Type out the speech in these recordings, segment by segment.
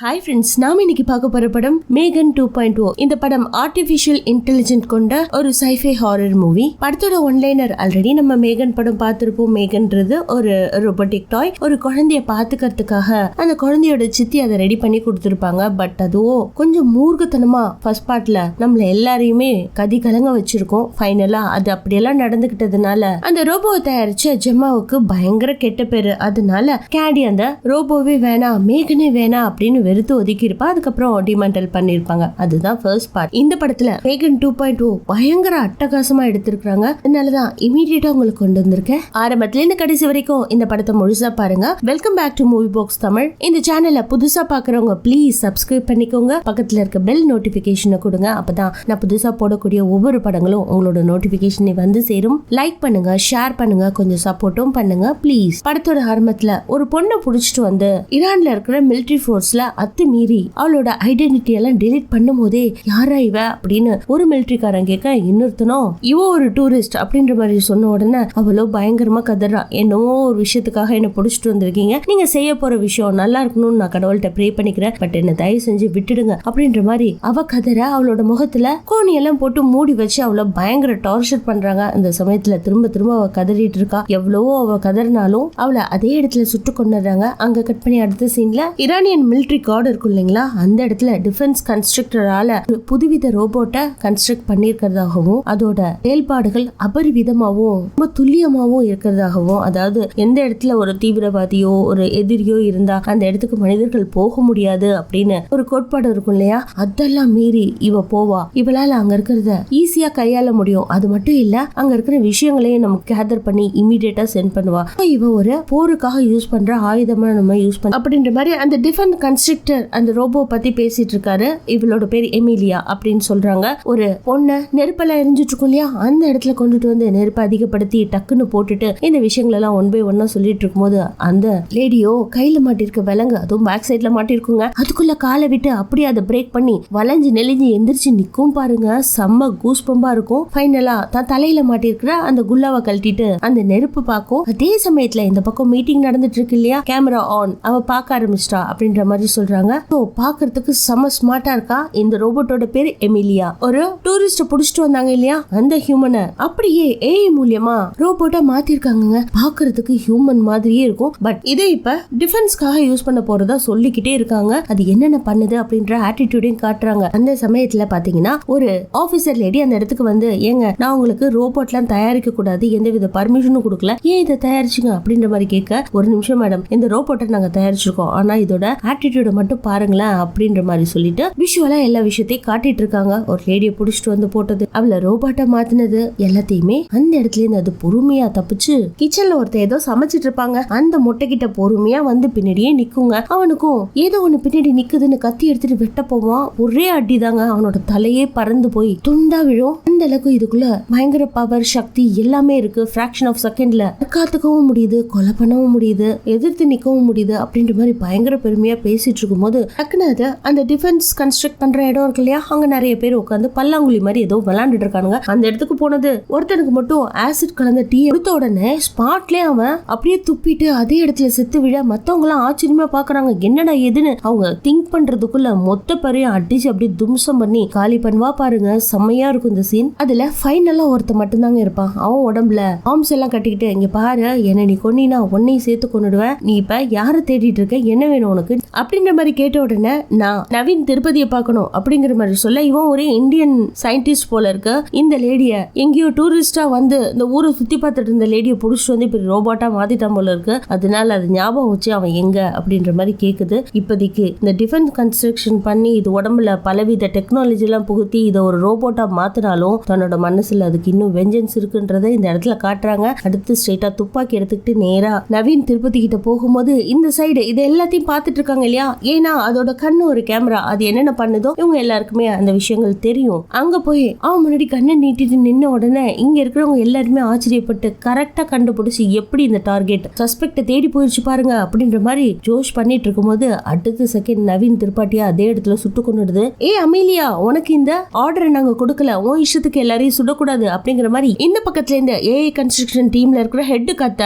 Hi friends, நாம இன்னைக்கு பார்க்க போற படம் மேகன் 2.0. இந்த படம் ஆர்டிஃபிஷியல் இன்டெலிஜென்ட் கொண்ட ஒரு சைஃபை ஹாரர் மூவி. படத்தோட ஒன்லைனர் ஆல்ரெடி நம்ம மேகன் படம் பார்த்திருப்போம். மேகன்றது ஒரு ரோபோட்டிக் டாய். ஒரு குழந்தைய பாத்துக்கிறதுக்காக அந்த குழந்தையோட சித்தி அதை ரெடி பண்ணி கொடுத்துருப்பாங்க. பட் அதுவும் கொஞ்சம் மூர்க்கத்தனமா ஃபர்ஸ்ட் பார்ட்ல நம்மள எல்லாரையுமே கதி கலங்க வச்சிருக்கோம். ஃபைனலா அது அப்படியெல்லாம் நடந்துகிட்டதுனால அந்த ரோபோவை தயாரிச்ச ஜெம்மாவுக்கு பயங்கர கெட்ட பேரு. அதனால கேடி அந்த ரோபோவே வேணாம், மேகனே வேணாம் அப்படின்னு வெறுத்து ஒதுக்கி இருப்பா. அதுக்கப்புறம் டிமெண்டல் பண்ணிருப்பாங்க. அதுதான் ஃபர்ஸ்ட் பார்ட். இந்த படத்துல மேகன் 2.0 பயங்கர அட்டகாசமா எடுத்திருக்காங்க. அதனாலதான் இமீடியட்டா உங்களுக்கு கொண்டு வந்திருக்கேன். ஆரம்பத்துல இருந்து கடைசி வரைக்கும் இந்த படத்தை முழுசா பாருங்க. Welcome back to movie box Tamil. இந்த சேனலை புதுசா பாக்குறவங்க ப்ளீஸ் சப்ஸ்கிரைப் பண்ணிக்கோங்க. பக்கத்துல இருக்க பெல் நோட்டிபிகேஷனை கொடுங்க. அப்பதான் நான் புதுசா போடக்கூடிய ஒவ்வொரு படங்களும் உங்களோட நோட்டிபிகேஷனை வந்து சேரும். லைக் பண்ணுங்க, ஷேர் பண்ணுங்க, கொஞ்சம் சப்போர்ட்டும் பண்ணுங்க ப்ளீஸ். படத்தோட ஆரம்பத்துல ஒரு பொண்ணை புடிச்சிட்டு வந்து ஈரான்ல இருக்கிற மிலிட்டரி போர்ஸ்ல அத்துமீறி அவளோட ஐடென்டிட்டி எல்லாம் டெலீட் பண்ணும் போதே யாரா இவ அப்படின்னு ஒரு மிலிட்டரிக்காரன் கேட்க, இன்னொருத்தனும் இவ ஒரு டூரிஸ்ட் அப்படின்ற மாதிரி சொன்ன உடனே அவளோ பயங்கரமா கதறா. என்னவோ ஒரு விஷயத்துக்காக என்ன புடிச்சிட்டு வந்திருக்கீங்க, நீங்க செய்ய போற விஷயம் நல்லா இருக்கணும்னு நான் கடவுள்கிட்ட ப்ரே பண்ணிக்கிறேன், பட் என்ன தயவு செஞ்சு விட்டுடுங்க அப்படின்ற மாதிரி அவ கதற. அவளோட முகத்துல கோணி எல்லாம் போட்டு மூடி வச்சு அவளை பயங்கர டார்ச்சர் பண்றாங்க. அந்த சமயத்துல திரும்ப திரும்ப அவ கதறிட்டு இருக்கா. எவ்வளவோ அவ கதறினாலும் அவளை அதே இடத்துல சுட்டு கொண்டுறாங்க. அங்க கட் பண்ணி அடுத்த சீன்ல ஈரானியன் மிலிட்டரி கார்டு இருக்கும் இல்லைங்களா, அந்த இடத்துல டிஃபென்ஸ் கன்ஸ்ட்ரக்டரால புதுவித ரோபோட்டை கன்ஸ்ட்ரக்ட் பண்ணிருக்கிறதாகவும் அதோட செயல்பாடுகள் அபரிவிதமாகவும் ரொம்ப துல்லியமாகவும் இருக்கிறதாகவும், அதாவது எந்த இடத்துல ஒரு தீவிரவாதியோ ஒரு எதிரியோ இருந்தா அந்த இடத்துக்கு மனிதர்கள் போக முடியாது அப்படின்னு ஒரு கோட்பாடு இருக்கும் இல்லையா, அதெல்லாம் மீறி இவ போவா. இவளால அங்க இருக்கிறத ஈஸியா கையாள முடியும். அது மட்டும் இல்ல, அங்க இருக்கிற விஷயங்களையும் நம்ம கேதர் பண்ணி இமீடியட்டா சென்ட் பண்ணுவா. இவ ஒரு போருக்காக யூஸ் பண்ற ஆயுதமா நம்ம யூஸ் பண்ண அப்படின்ற மாதிரி அந்த டிஃபென்ஸ் கன்ஸ்ட்ரக்டர் அந்த ரோபோ பத்தி பேசிட்டு இருக்காரு. இவளோட பேர் எமிலியா அப்படின்னு சொல்றாங்க. ஒரு பொண்ணை நெருப்பெல்லாம் எரிஞ்சிட்டு இருக்கும் இல்லையா, அந்த இடத்துல கொண்டுட்டு வந்து நெருப்பை அதிகப்படுத்தி டக்குன்னு போட்டுட்டு இந்த விஷயங்கள் எல்லாம் ஒன் பை ஒன்னா சொல்லிட்டு இருக்கும் போது அந்த லேடியோ கையில மாட்டிருக்க விலங்கு, அதுவும் பேக் சைட்ல மாட்டிருக்குங்க, அதுக்குள்ள காலை விட்டு அப்படியே அதை பிரேக் பண்ணி வளைஞ்சு நெளிஞ்சு எந்திரிச்சு நிக்கும் பாருங்க. செம்ம கூஸ் பம்பா இருக்கும். ஃபைனலா தான் தலையில மாட்டிருக்கிற அந்த குல்லாவை கழட்டிட்டு அந்த நெருப்பு பார்க்கும். அதே சமயத்துல இந்த பக்கம் மீட்டிங் நடந்துட்டு இருக்கு இல்லையா, கேமரா ஆன், அவ பார்க்க ஆரம்பிச்சிட்டா அப்படின்ற மாதிரி சொல்றாங்க. பாக்குறதுக்கு செம ஸ்மார்ட்டா இருக்கா. இந்த ரோபோட்டோட பேரு எமிலியா. ஒரு டூரிஸ்ட புடிச்சிட்டு வந்தாங்க இல்லையா, அந்த ஹியூமனை அப்படியே ஏஐ மூலமா ரோபோட்டா மாத்திருக்காங்க. பாக்குறதுக்கு ஹியூமன் மாதிரியே இருக்கும். பட் இதை இப்ப டிஃபென்ஸ்க்காக யூஸ் பண்ண போறதா சொல்லிக்கிட்டே இருக்காங்க. அது என்னென்ன பண்ணுது அப்படின்ற ஆட்டிடியூடையும் காட்டுறாங்க. அந்த சமயத்துல பாத்தீங்கன்னா ஒரு ஆபீசர் லேடி அந்த இடத்துக்கு வந்து, ஏங்க நான் உங்களுக்கு ரோபோட்லாம் தயாரிக்க கூடாது, எந்தவித பர்மிஷனும் கொடுக்கல, ஏன் இதை தயாரிச்சுங்க அப்படின்ற மாதிரி கேட்க, ஒரு நிமிஷம் மேடம், இந்த ரோபோட்டை நாங்க தயாரிச்சிருக்கோம், ஆனா இதோட ஆட்டிடியூட மட்டும் பாருங்களேன் அப்படின்ற மாதிரி சொல்லிட்டு விஷுவலா எல்லா விஷயத்தையும் காட்டிட்டு இருக்காங்க. ஒரு லேடியை புடிச்சிட்டு வந்து போட்டது, அவளை ரோபோட்டா மாத்தினது எல்லாத்தையுமே அந்த இடத்துல இருந்து அது பொறுமையா தப்பிச்சு கிச்சன்ல ஒருத்தர் ஏதோ சமைச்சிட்டு இருப்பாங்க. அந்த மொட்டை கிட்ட பொறுமையா வந்து பின்னாடியே நிக்குங்க. அவனுக்கும் ஏதோ ஒண்ணு பின்னாடி நிக்குதுன்னு கத்தி எடுத்துட்டு வெட்ட போவான். ஒரே அடிதாங்க, அவனோட தலையே பறந்து போய் துண்டா விழும். அந்த அளவுக்கு இதுக்குள்ள பயங்கர பவர் சக்தி எல்லாமே இருக்கு. ஃபிராக்ஷன் ஆஃப் செகண்ட்ல காத்துக்கவும் முடியுது, கொலை பண்ணவும் முடியுது, எதிர்த்து நிக்கவும் முடியுது அப்படின்ற மாதிரி பயங்கர பெருமையா பேசிட்டு இருக்கும் போது டக்குனு அந்த டிஃபென்ஸ் கன்ஸ்ட்ரக்ட் பண்ற இடம் இருக்கு இல்லையா, அங்க நிறைய பேர் உட்காந்து பல்லாங்குழி மாதிரி ஏதோ விளையாண்டுட்டு இருக்கானுங்க. அந்த இடத்துக்கு போனது ஒருத்தனுக்கு மட்டும் ஆசிட் கலந்த டீ எடுத்த உடனே ஸ்பாட்லயே அவன் அப்படியே துப்பிட்டு அதே இடத்துல செத்து விழ மத்தவங்க எல்லாம் ஆச்சரியமா பாக்குறாங்க. என்னடா எதுன்னு அவங்க திங்க் பண்றதுக்குள்ள மொத்த பேரையும் அடிச்சு அப்படியே தும்சம் பண்ணி காலி பண்ணுவா பாருங்க. செம்மையா இருக்கும் இந்த சீன். அதுல ஃபைனலா ஒருத்த மட்டும் தாங்க இருப்பான். அவன் உடம்புல ஆர்ம்ஸ் எல்லாம் கட்டிக்கிட்டு, இங்க பாரு, என்ன நீ கொன்னினா உன்னையும் சேர்த்து கொன்னுடுவேன், நீ இப்ப யார தேடிட்டு இருக்க, என்ன வேணும் உனக்கு அப்படின்ற மாதிரி கேட்ட உடனே, நான் நவீன் திருப்பதியை பார்க்கணும் அப்படிங்கிற மாதிரி சொல்ல, இவன் ஒரு இந்தியன் சயின்டிஸ்ட் போல இருக்கு. இந்த லேடிய எங்கேயோ டூரிஸ்டா வந்து இந்த ஊரை சுத்தி பார்த்துட்டு இருந்த லேடியை புடிச்சிட்டு வந்து இப்ப ரோபோட்டா மாத்திட்டான் போல இருக்கு. அதனால அது ஞாபகம் வச்சு அவன் எங்க அப்படின்ற மாதிரி கேக்குது. இப்போதைக்கு இந்த டிஃபென்ஸ் கன்ஸ்ட்ரக்ஷன் பண்ணி இது உடம்புல பலவித டெக்னாலஜி எல்லாம் புகுத்தி இதை ஒரு ரோபோட்டா மாத்தினாலும் தன்னோட மனசுல அதுக்கு இன்னும் வெஞ்சன்ஸ் இருக்குன்றதை இந்த இடத்துல காட்டுறாங்க. அடுத்து ஸ்ட்ரெயிட்டா துப்பாக்கி எடுத்துக்கிட்டு நேரா நவீன் திருப்பதி கிட்ட போகும்போது இந்த சைடு இது எல்லாத்தையும் பார்த்துட்டு இருக்காங்க இல்லையா, ஏன்னா அதோட கண்ணு ஒரு கேமரா, அது என்னென்ன பண்ணுதோ இவங்க எல்லாருக்குமே அந்த விஷயங்கள் தெரியும். அங்க போய் அவன் முன்னாடி கண்ணை நீட்டிட்டு நின்ன உடனே இங்க இருக்கிறவங்க எல்லாருமே ஆச்சரியப்பட்டு கரெக்டா கண்டுபிடிச்சு எப்படி இந்த டார்கெட் சஸ்பெக்ட தேடி போயிடுச்சு பாருங்க அப்படின்ற மாதிரி ஜோஷ் பண்ணிட்டு இருக்கும்போது அடுத்த செகண்ட் நவீன் திரிபாட்டியா அதே இடத்துல சுட்டு கொண்டுடுது. ஏ அமீலியா, உனக்கு இந்த ஆர்டரை நாங்க கொடுக்கல, உன் இஷ்டத்துக்கு எல்லாரையும் சுடக்கூடாது அப்படிங்கிற மாதிரி இந்த பக்கத்துல இருந்து ஏஐ கன்ஸ்ட்ரக்ஷன் டீம்ல இருக்கிற ஹெட் கத்த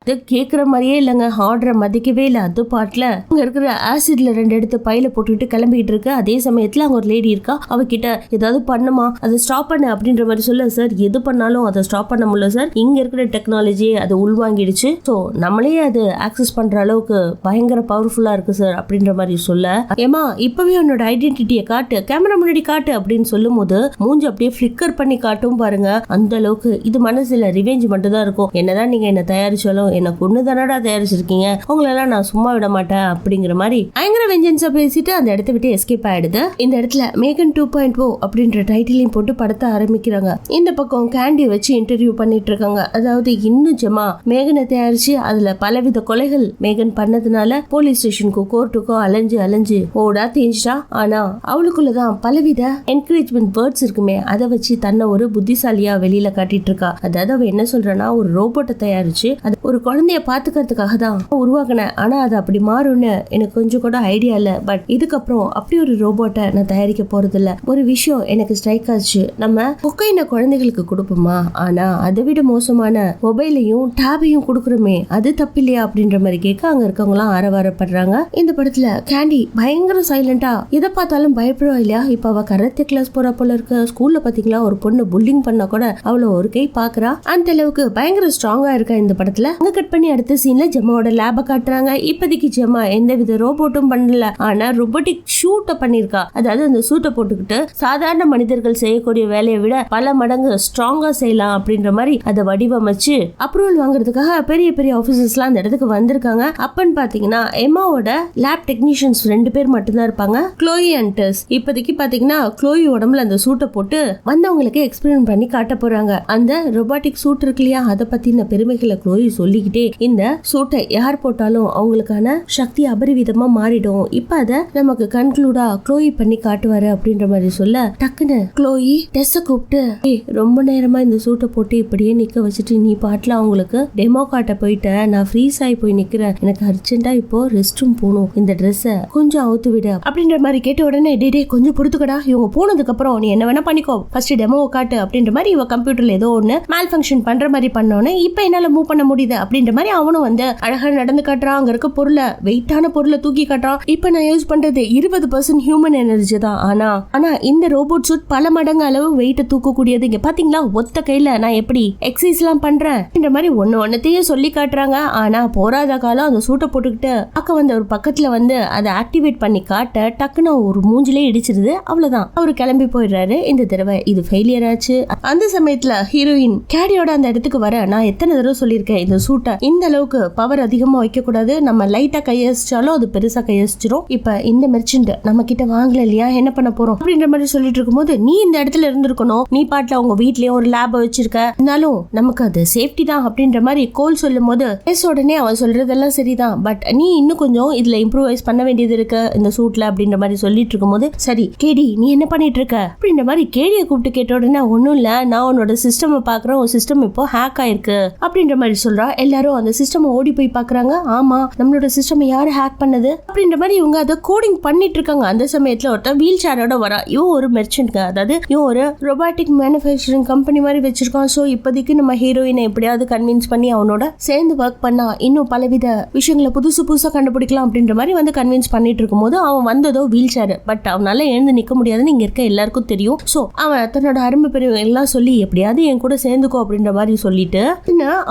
அது கேக்குற மாதிரியே இல்லைங்க, ஆர்டரை மதிக்கவே இல்லை. அது பாட்டுல அங்க இருக்கிற ஆசிட்ல 2 எடுத்து பையில போட்டுக்கிட்டு கிளம்பிக்கிட்டு இருக்கு. அதே சமயத்துல அங்க ஒரு லேடி இருக்கா, அவகிட்ட ஏதாவது பண்ணுமா, அதை ஸ்டாப் பண்ணு அப்படின்ற மாதிரி சொல்ல, சார் எது பண்ணாலும் அதை ஸ்டாப் பண்ண முடியல சார், இங்க இருக்கிற டெக்னாலஜி அதை உள்வாங்கிடுச்சு, ஸோ நம்மளே அது ஆக்சஸ் பண்ற அளவுக்கு பயங்கர பவர்ஃபுல்லா இருக்கு சார் அப்படின்ற மாதிரி சொல்ல, ஏமா இப்பவே உன்னோட ஐடென்டிட்டியை காட்டு, கேமரா முன்னாடி காட்டு அப்படின்னு சொல்லும் போது மூஞ்சி அப்படியே ஃபிளிக்கர் பண்ணி காட்டும் பாருங்க. அந்த அளவுக்கு இது மனசுல ரிவெஞ்ச் மட்டும் தான் இருக்கும். என்னதான் நீங்க என்ன தயாரிச்சாலும் என்ன கொண்டு தானடா தயாரிச்சிருக்கீங்க, உங்களெல்லாம் நான் சும்மா விட மாட்டேன் அப்படிங்கிற மாதிரி பயங்கர வெஞ்சன்ஸா பேசிட்டு அந்த இடத்த விட்டு எஸ்கேப் ஆயிடுது. இந்த இடத்துல மேகன் 2.0 அப்படின்ற டைட்டிலையும் போட்டு படத்தை ஆரம்பிக்கிறாங்க. இந்த பக்கம் கேண்டி வச்சு இன்டர்வியூ பண்ணிட்டு இருக்காங்க. அதாவது இன்னும் ஜமா மேகனை தயாரிச்சு அதுல பலவித கொலைகள் மேகன் பண்ணதுனால போலீஸ் ஸ்டேஷனுக்கோ கோர்ட்டுக்கோ அலைஞ்சு அலைஞ்சு ஓடா தேஞ்சிட்டா. ஆனா அவளுக்குள்ளதான் பலவித என்கரேஜ்மெண்ட் வேர்ட்ஸ் இருக்குமே, அதை வச்சு தன்னை ஒரு புத்திசாலியா வெளியில காட்டிட்டு இருக்கா. அதாவது அவ என்ன சொல்றனா, ஒரு ரோபோட்டை தயாரிச்சு அது ஒரு குழந்தைய பாத்துக்கிறதுக்காக தான் உருவாக்கினேன், ஆனா அது அப்படி மாறும்னு எனக்கு கொஞ்சம் கூட ஐடியா இல்ல. பட் இதுக்கப்புறம் அப்படி ஒரு ரோபோட்டை நான் தயாரிக்க போறது இல்ல. ஒரு விஷயம் எனக்கு ஸ்ட்ரைக் ஆச்சு, நம்ம கொக்கைன குழந்தைகளுக்கு கொடுப்போமா, ஆனா அதை விட மோசமான மொபைலையும் டேபையும் கொடுக்குறோமே, அது தப்பு இல்லையா அப்படின்ற மாதிரி கேட்க அங்க இருக்கவங்க எல்லாம் ஆரவாரப்படுறாங்க. இந்த படத்துல கேண்டி பயங்கர சைலண்டா எதை பார்த்தாலும் பயப்படுவா இல்லையா. இப்ப அவ கராத்தே கிளாஸ் போற போல இருக்கு. ஸ்கூல்ல பாத்தீங்களா ஒரு பொண்ணு புல்லிங் பண்ணா கூட அவள ஒரு கை பாக்குறா. அந்த அளவுக்கு பயங்கர ஸ்ட்ராங்கா இருக்கா இந்த படத்துல. அங்க கட் பண்ணி அடுத்த சீன்ல ஜெமாவோட லேப காட்டுறாங்க. இப்போதைக்கு ஜெமா எந்த வித ரோபோட்டும் பண்ணல, ஆனா ரோபோட்டிக் ஷூட்டை பண்ணிருக்கா. அதாவது அந்த சூட்டை போட்டுக்கிட்டு சாதாரண மனிதர்கள் செய்யக்கூடிய வேலையை விட பல மடங்கு ஸ்ட்ராங்கா செய்யலாம் அப்படின்ற மாதிரி அதை வடிவமைச்சு அப்ரூவல் வாங்குறதுக்காக பெரிய பெரிய ஆபீசர்ஸ் எல்லாம் அந்த இடத்துக்கு வந்திருக்காங்க. அப்பன்னு பாத்தீங்கன்னா எம்மாவோட லேப் டெக்னீஷியன்ஸ் 2 பேர் மட்டும்தான் இருப்பாங்க, க்ளோயி அண்ட் டெஸ். இப்போதைக்கு பாத்தீங்கன்னா க்ளோயி உடம்புல அந்த சூட்டை போட்டு வந்தவங்களுக்கு எக்ஸ்பெரிமெண்ட் பண்ணி காட்ட போறாங்க. அந்த ரோபோட்டிக் சூட் இருக்கு இல்லையா, அதை பத்தின பெருமைகளை க்ளோயி சொல்லிக்கிட்டே இந்த சூட்டை யார் போட்டாலும் அவங்களுக்கான சக்தி அபரிவிதமா மாறிடும், இப்ப அதை நமக்கு கன்க்ளூடா க்ளோயி பண்ணி காட்டுவாரு அப்படின்ற மாதிரி சொல்ல, டக்குன்னு க்ளோயி டெஸ்ஸ கூப்பிட்டு, ரொம்ப நேரமா இந்த சூட்டை போட்டு இப்படியே நிக்க வச்சுட்டு நீ பாட்டுல அவங்களுக்கு டெமோ காட்ட போயிட்ட, நான் ஃப்ரீஸ் ஆகி போய் நிக்கிறேன், எனக்கு அர்ஜென்ட்டா இப்போ ரெஸ்ட் ரூம் போகணும், இந்த ட்ரெஸ்ஸை கொஞ்சம் அவுத்து விடு அப்படின்ற மாதிரி கேட்ட உடனே, டே கொஞ்சம் பொறுத்துக்கடா, இவங்க போனதுக்கு அப்புறம் நீ என்ன வேணா பண்ணிக்கோ, ஃபர்ஸ்ட் டெமோ காட்டு அப்படின்ற மாதிரி இவ கம்ப்யூட்டர்ல ஏதோ ஒண்ணு மேல் ஃபங்க்ஷன் பண்ற மாதிரி பண்ணோன்னே இப்ப என்னால மூவ் பண்ண முடியுது அப்படின்ற மாதிரி அவனும் வந்து அழகா நடந்து காட்டுறான். அங்க இருக்க பொருளை, வெயிட்டான பொருளை தூக்கி காட்டுறான். இப்ப நான் யூஸ் பண்றது 20% ஹியூமன் எனர்ஜி தான், ஆனா இந்த ரோபோட் சூட் பல மடங்கு அளவு வெயிட்ட தூக்கக்கூடியது. இங்க பாத்தீங்களா ஒத்த கையில நான் எப்படி எக்ஸசைஸ் எல்லாம் பண்றேன் இந்த மாதிரி ஒன்னத்தையும் சொல்லி காட்டுறாங்க. ஆனா போராத காலம் அந்த சூட்டை போட்டுக்கிட்டு அக்க வந்து ஒரு பக்கத்துல வந்து அதை ஆக்டிவேட் பண்ணி காட்ட டக்குன்னு ஒரு மூஞ்சிலே இடிச்சிருது. அவ்வளவுதான், அவரு கிளம்பி போயிடுறாரு. இந்த தடவை இது ஃபெயிலியர் ஆச்சு. அந்த சமயத்துல ஹீரோயின் கேடியோட அந்த இடத்துக்கு வர, நான் எத்தனை தடவை சொல்லியிருக்கேன் இந்த சூட்டை இந்த அளவுக்கு பவர் அதிகமா வைக்க கூடாது, நம்ம லைட்டா கையசிச்சாலும் அது பெருசா கையசிச்சிரும். இப்ப இந்த மெர்ச்சன்ட் நம்ம கிட்ட வாங்கல இல்லையா, என்ன பண்ண போறோம் அப்படின்ற மாதிரி சொல்லிட்டு இருக்கும்போது, நீ இந்த இடத்துல இருந்திருக்கணும், நீ பாட்டுல அவங்க வீட்லயே ஒரு லேப் வச்சிருக்க, இருந்தாலும் நமக்கு அது சேஃப்டி தான் அப்படின்ற மாதிரி கோல் சொல்லும் போது உடனே அவன் சொல்றதெல்லாம் சரிதான், பட் நீ இன்னும் கொஞ்சம் இதுல இம்ப்ரூவைஸ் பண்ண வேண்டியது இருக்கு இந்த சூட்ல அப்படின்ற மாதிரி சொல்லிட்டு இருக்கும்போது, சரி கேடி நீ என்ன பண்ணிட்டு இருக்க அப்படின்ற மாதிரி கேடியை கூப்பிட்டு கேட்ட உடனே, ஒன்னும் இல்ல நான் உன்னோட சிஸ்டம் பாக்குறேன், ஒரு சிஸ்டம் இப்போ ஹேக் ஆயிருக்கு அப்படின்ற மாதிரி சொல்றா. எல்லாரும் அந்த சிஸ்டம் ஓடி போய் பாக்குறாங்க. ஆமா நம்மளோட சிஸ்டம் யாரு ஹேக் பண்ணது அப்படின்ற மாதிரி இவங்க அதை கோடிங் பண்ணிட்டு இருக்காங்க. அந்த சமயத்துல ஒருத்தன் வீல் சேரோட வரா. இவன் ஒரு மெர்ச்சன்ட், அதாவது இவன் ஒரு ரொபாட்டிக் மேனுஃபேக்சரிங் கம்பெனி மாதிரி வச்சிருக்கான். சோ இப்போதைக்கு நம்ம ஹீரோயினை எப்படியாவது கன்வின்ஸ் பண்ணி அவனோட சேர்ந்து ஒர்க் பண்ணா இன்னும் பலவித விஷயங்களை புதுசா கண்டுபிடிக்கலாம் அப்படின்ற மாதிரி வந்து கன்வின்ஸ் பண்ணிட்டு இருக்கும்போது, அவன் வந்ததோ வீல் சேர், பட் அவனால எழுந்து நிக்க முடியாதுன்னு இங்க இருக்க எல்லாருக்கும் தெரியும். சோ அவன் தன்னோட அருமை பெரிய எல்லாம் சொல்லி எப்படியாவது என் கூட சேர்ந்துக்கோ அப்படின்ற மாதிரி சொல்லிட்டு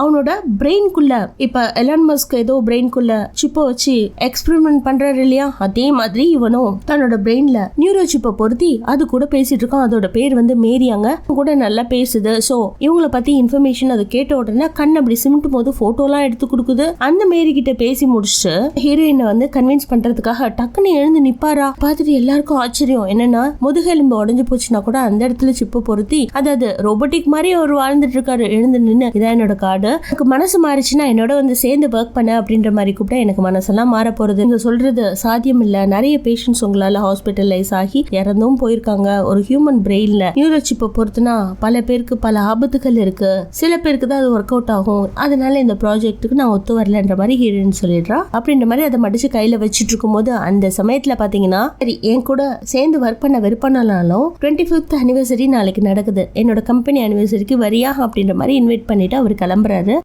அவனோட பிரெயின்குள்ள, இப்ப எலான் மஸ்க் ஏதோ பிரெயின்குள்ள சிப்பை வச்சு எக்ஸ்பெரிமெண்ட் பண்றாரு இல்லையா, அதே மாதிரி இவனும் தன்னோட பிரெயின்ல நியூரோ சிப்பை பொருத்தி அது கூட பேசிட்டு இருக்கான். அதோட பேர் வந்து மேரியாங்க, கூட நல்லா பேசுது. சோ இவங்கள பத்தி இன்ஃபர்மேஷன் அது கேட்ட உடனே கண் அப்படி சிமிட்டும் போது போட்டோ எல்லாம் எடுத்து கொடுக்குது. அந்த மேரி கிட்ட பேசி முடிச்சுட்டு ஹீரோயினை வந்து கன்வின்ஸ் பண்றதுக்காக டக்குன்னு எழுந்து நிப்பாரா. பார்த்துட்டு எல்லாருக்கும் ஆச்சரியம், என்னன்னா முதுகெலும்பு உடஞ்சு போச்சுன்னா கூட அந்த இடத்துல சிப்பை பொருத்தி, அதாவது ரோபோட்டிக் மாதிரி அவர் வாழ்ந்துட்டு இருக்காரு. எழுந்து நின்று, இதான் என்னோட கார்டு, எனக்கு மனசு மாறிச்சுன்னா என்னோட வந்து சேர்ந்து ஒர்க் பண்ண அப்படின்ற மாதிரி கூப்பிட்டா எனக்கு மனசெல்லாம் மாற போறது. நீங்க சொல்றது சாத்தியம் இல்ல, நிறைய பேஷண்ட்ஸ் உங்களால ஹாஸ்பிட்டலைஸ் ஆகி இறந்தும் போயிருக்காங்க. ஒரு ஹியூமன் பிரெயின்ல நியூரோ சிப்பை பொறுத்துனா பல பேருக்கு பல ஆபத்துகள் இருக்கு, சில பேருக்கு தான் அது ஒர்க் அவுட் ஆகும், அதனால இந்த ப்ராஜெக்ட்டுக்கு நான் ஒத்து வரலன்ற மாதிரி ஹீரோயின் சொல்லிடுறா. அப்படின்ற மாதிரி அதை மடிச்சு கையில வச்சுட்டு இருக்கும் போது அந்த சமயத்துல பாத்தீங்கன்னா, சரி என் கூட சேர்ந்து ஒர்க் பண்ண விருப்பம்னாலும் 25th அனிவர்சரி நாளைக்கு நடக்குது, என்னோட கம்பெனி அனிவர்சரிக்கு வரியா அப்படின்ற மாதிரி இன்வைட் பண்ணிட்டு அவர் கிளம்புறாரு.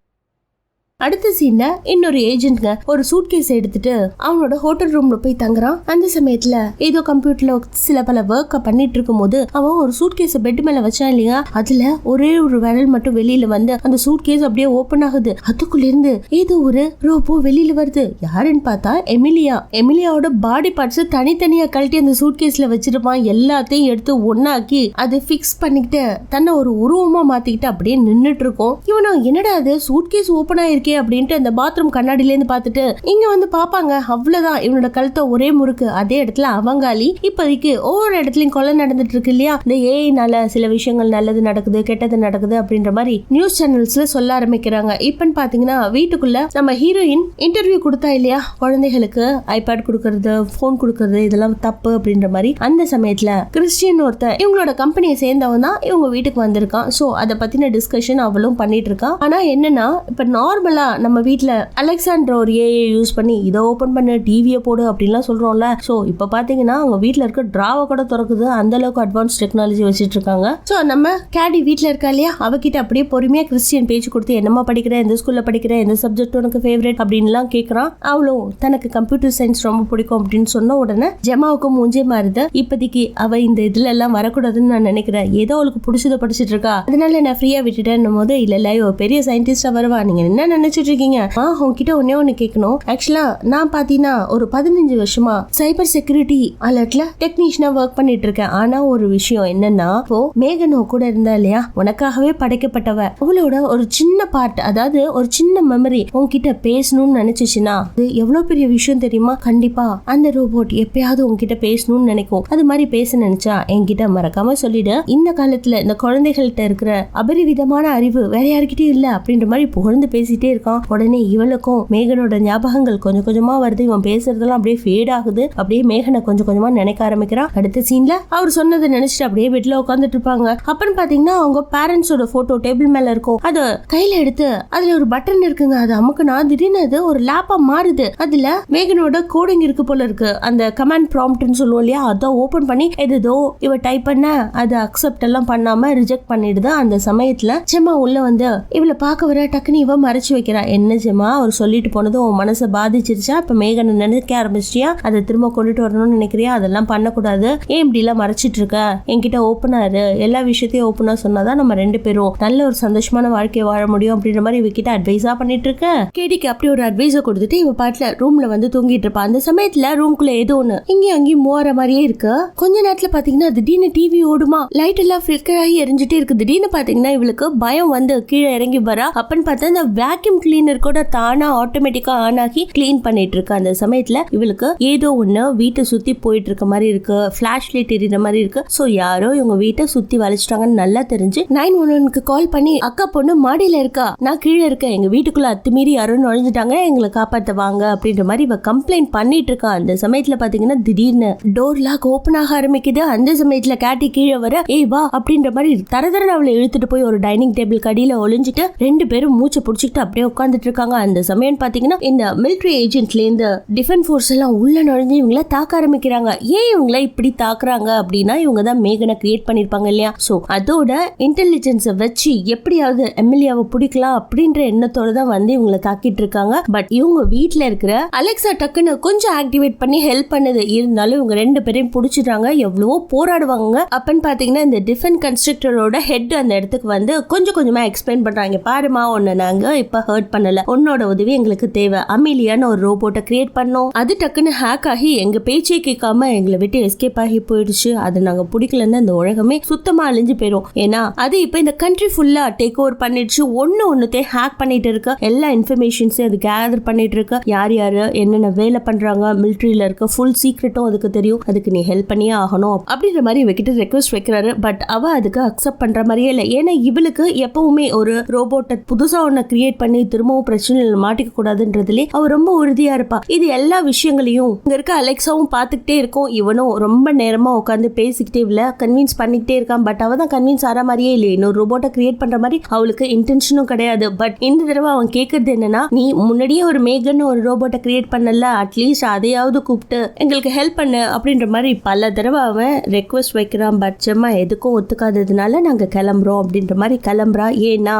அடுத்த சீன்ல இன்னொரு ஏஜென்ட்ங்க ஒரு சூட்கேஸ் எடுத்துட்டு அவனோட ஹோட்டல் ரூம்ல போய் தங்குறான். அந்த சமயத்துல ஏதோ கம்ப்யூட்டர்ல சில பல ஒர்க்க பண்ணிட்டு இருக்கும் போது அவன் ஒரு சூட்கேஸ் பெட் மேல வச்சான் இல்லையா, அதுல ஒரே ஒரு விரல் மட்டும் வெளியில வந்து அந்த சூட்கேஸ் அப்படியே ஓபன் ஆகுது. அதுக்குள்ள இருந்து ஏதோ ஒரு ரோபோ வெளியில வருது. யாருன்னு பார்த்தா எமிலியாவோட பாடி பார்ட்ஸ் தனித்தனியா கழட்டி அந்த சூட்கேஸ்ல வச்சிருப்பான். எல்லாத்தையும் எடுத்து ஒன்னாக்கி அதை பிக்ஸ் பண்ணிக்கிட்டு தன்னை ஒரு உருவமா மாத்திக்கிட்டு அப்படியே நின்னுட்டு இருக்கும். இவனும் என்னடா அது சூட்கேஸ் ஓபன் ஆயிருக்கு அப்படின்ட்டு அந்த பாத்ரூம் கண்ணாடியில இருந்து பார்த்துட்டு இங்க வந்து பாப்பாங்க. அவ்வளவுதான், இவனோட கழுத்தை ஒரே முறுக்கு. அதே இடத்துல அவங்காலி இப்போதைக்கு ஒவ்வொரு இடத்துலயும் கொலை நடந்துட்டு இருக்கு இல்லையா, இந்த ஏஐனால சில விஷயங்கள் நல்லது நடக்குது கெட்டது நடக்குது அப்படின்ற மாதிரி நியூஸ் சேனல்ஸ்ல சொல்ல ஆரம்பிக்கிறாங்க. இப்பன்னு பாத்தீங்கன்னா வீட்டுக்குள்ள நம்ம ஹீரோயின் இன்டர்வியூ கொடுத்தா இல்லையா, குழந்தைகளுக்கு ஐபேட் கொடுக்கறது போன் கொடுக்கறது இதெல்லாம் தப்பு அப்படின்ற மாதிரி. அந்த சமயத்துல கிறிஸ்டியன் ஒருத்தர் இவங்களோட கம்பெனியை சேர்ந்தவன் தான் இவங்க வீட்டுக்கு வந்திருக்கான். சோ அதை பத்தின டிஸ்கஷன் அவளும் பண்ணிட்டு இருக்கான். ஆனா என்னன்னா இப்ப நார்மலா நம்ம வீட்ல அலெக்சாண்டர் ஒரு ஏஐ யூஸ் பண்ணி இதை ஓபன் பண்ணு டிவியை போடு அப்படின்லாம் சொல்றோம்ல. சோ இப்ப பாத்தீங்கன்னா அவங்க வீட்ல இருக்க டிராவை கூட திறக்குது. அந்த அளவுக்கு அட்வான்ஸ் டெக்னாலஜி வச்சிட்டு இருக்காங்க. சோ நம்ம கேடி வீட்ல இருக்கா இல்லையா, அவகிட்ட அப்படியே பொறுமையா கிறிஸ்டியன் பேச்சு கொடுத்து என்னமா படிக்கிற, எந்த ஸ்கூல்ல படிக்கிற, எந்த சப்ஜெக்ட் உனக்கு ஃபேவரட் அப்படின்லாம் கேட்கறான். அவளும் தனக்கு கம்ப்யூட்டர் சயின்ஸ் ரொம்ப பிடிக்கும் அப்படின்னு சொன்ன உடனே ஜெமாவுக்கு மூஞ்சே மாறுது. இப்போதைக்கு அவ இந்த இதுல எல்லாம் வரக்கூடாதுன்னு நான் நினைக்கிறேன். ஏதோ அவளுக்கு பிடிச்சதை படிச்சுட்டு இருக்கா, அதனால நான் ஃப்ரீயா விட்டுட்டேன் போது இல்ல இவ பெரிய சயின்டிஸ்டா வருவா, நீங்க என்ன நினைச்சிட்டு இருக்கீங்க, உங்ககிட்ட ஒண்ணு கேட்கணும். ஆக்சுவலா நான் பாத்தீங்கன்னா ஒரு 15 வருஷமா சைபர் செக்யூரிட்டி அலர்ட்ல டெக்னீஷியனா ஒர்க் பண்ணிட்டு இருக்கேன். ஆனா ஒரு விஷயம் என்னன்னா, இப்போ மேகனோ கூட இருந்தா இல்லையா, உனக்காகவே படைக்கப்பட்டவ, அவளோட ஒரு சின்ன பார்ட், அதாவது ஒரு சின்ன மெமரி உன்கிட்ட பேசணும்னு நினைச்சுச்சுன்னா அது எவ்வளவு பெரிய விஷயம் தெரியுமா. கண்டிப்பா அந்த ரோபோட் எப்பயாவது உன்கிட்ட பேசணும்னு நினைக்கும். அது மாதிரி பேச நினைச்சா என்கிட்ட மறக்காம சொல்லிடு. இந்த காலத்துல இந்த குழந்தைகள்கிட்ட இருக்கிற அபரிவிதமான அறிவு வேற யாருக்கிட்டே இல்ல அப்படின்ற மாதிரி புகழ்ந்து பேசிட்டே இருக்கான். உடனே இவளுக்கும் மேகனோட ஞாபகங்கள் கொஞ்சம் கொஞ்சமா வருது. இவன் பேசுறதெல்லாம் அப்படியே ஃபேட் ஆகுது. அப்படியே மேகனை கொஞ்சம் கொஞ்சமா நினைக்க ஆரம்பிக்கிறான். அடுத்த சீன்ல அவர் சொன்னதை நினைச்சிட்டு அப்படியே பெட்ல உட்காந்துட்டு இருப்பாங்க. அப்பன்னு பாத்தீங்கன்னா அவங்க பேரண்ட்ஸோட போட்டோ டேபிள் மேல இருக்கும். அத கையில எடுத்து அதுல ஒரு பட்டன் இருக்குங்க, அது அமுக்குனா திடீர்னு அது ஒரு லேப்பா மாறுது. அதுல மேகனோட கோடிங் இருக்கு போல இருக்கு. அந்த கமாண்ட் ப்ராம்ப்ட்னு சொல்லுவோம் இல்லையா, அதை ஓபன் பண்ணி ஏதோ இவ டைப் பண்ண அதை அக்செப்ட் எல்லாம் பண்ணாம ரிஜெக்ட் பண்ணிடுது. அந்த சமயத்துல ஜெமா உள்ள வந்து இவளை பார்க்க வர டக்குன்னு இவ மறைச்சு வைக்கிறா. என்ன ஜெமா அவர் சொல்லிட்டு போனது உன் மனசை பாதிச்சிருச்சா, இப்ப மேகனை நினைக்க ஆரம்பிச்சிட்டியா, அதை திரும்ப கொண்டுட்டு வரணும்னு நினைக்கிறியா, அதெல்லாம் பண்ணக்கூடாது, ஏன் இப்படி எல்லாம் மறைச்சிட்டு இருக்க, என்கிட்ட ஓப்பனா இரு, எல்லா விஷயத்தையும் ஓப்பனா சொன்னாதான் நம்ம ரெண்டு பேரும் நல்ல ஒரு சந்தோஷமான வாழ்க்கையை வாழ முடியும் அப்படின்ற மாதிரி இவகிட்ட அட்வைஸா பண்ணிட்டு இருக்க. கேடிக்கு அப்படி ஒரு அட்வைஸை கொடுத்துட்டு இவ பாட்டுல ரூம்ல வந்து தூங்கிட்டு இருப்பா. அந்த சமயத்துல ரூம்குள்ள ஏதோ ஒண்ணு இங்கேயும் அங்கேயும் மூவற மாதிரியே இருக்கு. கொஞ்ச நேரத்துல பாத்தீங்கன்னா திடீர்னு டிவி ஓடுமா, லைட் எல்லாம் ஃபிளிக்கர் ஆகி எரிஞ்சிட்டே இருக்கு. திடீர்னு பாத்தீங்கன்னா இவளுக்கு பயம் வந்து கீழே இறங்கி வரா. அப்பன்னு பார்த்தா இந்த வேக்யூம் கிளீனர் கூட தானா ஆட்டோமேட்டிக்கா ஆன் ஆகி கிளீன் பண்ணிட்டு இருக்கு. அந்த சமயத்துல இவளுக்கு ஏதோ ஒண்ணு வீட்டை சுத்தி போயிட்டு இருக்க மாதிரி இருக்கு, பிளாஷ் லைட் எரியுற மாதிரி இருக்கு. சோ யாரோ இவங்க வீட்டை சுத்தி வளைச்சிட்டாங்கன்னு நல்லா தெரிஞ்சு 911க்கு கால் பண்ணி அக்கா பொண்ணு மாடியில இருக்கா, நான் கீழே இருக்கேன், எங்க வீட்டுக்குள்ள அத்துமீறி யாரும் நுழைஞ்சிட்டாங்க, எங்களை காப்பாத்த வாங்க அப்படின்ற மாதிரி இவ கம்ப்ளைண்ட் பண்ணிட்டு இருக்கா. அந்த சமயத்துல பாத்தீங்கன்னா திடீர்னு டோர் லாக் ஓபன் ஆக ஆரம்பிக்குது. அந்த சமயத்துல கேட்டி கீழே வர ஏய் வா அப்படின்ற மாதிரி தரதரன்னு அவளை இழுத்துட்டு போய் ஒரு டைனிங் டேபிள் கடியில ஒளிஞ்சிட்டு ரெண்டு பேரும் மூச்சை புடிச்சிட்டு அப்படியே உட்காந்துட்டு இருக்காங்க. அந்த சமயம் பாத்தீங்கன்னா இந்த மிலிட்டரி ஏஜென்ட்ல இருந்து டிஃபென்ஸ் ஃபோர்ஸ் எல்லாம் உள்ள நுழைஞ்சு இவங்கள தாக்க ஆரம்பிக்கிறாங்க. ஏன் இவங்கள இப்படி தாக்குறாங்க அப்படின்னா இவங்க தான் மேகனை கிரியேட் பண்ணிருப்பாங்க இல்லையா. சோ அதோட இன்டெலிஜென்ஸை வச்சு எப்படியாவது எமிலியாவை பிடிக்கலாம் அப்படின்ற எண்ணத்தோட தான் வந்து இவங்களை தாக்கிட்டு இருக்காங்க. பட் இவங்க வீட்டுல இருக்கிற அலெக்சா டக்குன்னு கொஞ்சம் ஆக்டிவேட் பண்ணி ஹெல்ப் பண்ணுது. இருந்தாலும் இவங்க ரெண்டு பேரையும் பிடிச்சிட்டாங்க. எவ்வளவோ போராடுவாங்க. அப்பன்னு பாத்தீங்கன்னா இந்த டிஃபென்ஸ் கன்ஸ்ட்ரக்டரோட ஹெட் அந்த இடத்துக்கு வந்து கொஞ்சம் கொஞ்சமா எக்ஸ்பிளைன் பண்றாங்க. பாருமா ஒன்னு நாங்க இப்ப ஹர்ட் பண்ணல, உன்னோட உதவி எங்களுக்கு தேவை. அமீலியான்னு ஒரு ரோபோட்டை கிரியேட் பண்ணோம், அது டக்குன்னு ஹேக் ஆகி எங்க பேச்சே கேட்காம எங்களை விட்டு எஸ்கேப் ஆகி போயிடுச்சு. அது நாங்க பிடிக்கலன்னு இந்த உலகமே சுத்தமா அழிஞ்சு போயிடும். ஏன்னா அது இப்ப இந்த கண்ட்ரி ஃபுல்லா டேக் ஓவர் பண்ணிடுச்சு. ஒன்னொன்னே ஹேக் பண்ணிட்டு இருக்க, எல்லா இன்ஃபர்மேஷன்ஸையும் அது கேதர் பண்ணிட்டு இருக்க, யார் யாரு என்னென்ன வேலை பண்றாங்க மிலிட்டரியில இருக்க ஃபுல் சீக்ரெட்டும் அதுக்கு தெரியும். அதுக்கு நீ ஹெல்ப் பண்ணியே ஆகணும் அப்படின்ற மாதிரி இவகிட்ட ரெக்வெஸ்ட் வைக்கிறாரு. பட் அவ அதுக்கு அக்செப்ட் பண்ற மாதிரியே இல்லை. ஏன்னா இவளுக்கு எப்பவுமே ஒரு ரோபோட்டை புதுசா ஒன்ன கிரியேட் பண்ணி திரும்பவும் பிரச்சனையில் மாட்டிக்க கூடாதுன்றதுலே அவ ரொம்ப உறுதியா இருப்பா. இது எல்லா விஷயங்களையும் இங்க இருக்க அலெக்சாவும் பாத்துக்கிட்டே இருக்கும். இவனும் ரொம்ப நேரமா உட்காந்து பேசிக்கிட்டே இல்ல கன்வின்ஸ் பண்ணிக்கிட்டே இருக்கான். பட் அவ தான் கன்வின்ஸ் ஆற மாதிரியே இல்லை. இன்னொரு ரோபோட்டை கிரியேட் பண்ற மாதிரி அவளுக்கு இன்டென்ஷனும் கிடையாது. பட் இந்த தடவை அவன் கேட்கறது என்னன்னா, நீ முன்னாடியே ஒரு மேகன் ஒரு ரோபோட்டை கிரியேட் பண்ணல, அட்லீஸ்ட் அதையாவது கூப்பிட்டு எங்களுக்கு ஹெல்ப் பண்ணு அப்படின்ற மாதிரி பல தடவை அவன் ரெக்வெஸ்ட் வைக்கிறான். பட் ஜெமா எதுக்கும் ஒத்துக்காததுனால நாங்க கிளம்புறோம் அப்படின்ற மாதிரி கிளம்புறா. ஏன்னா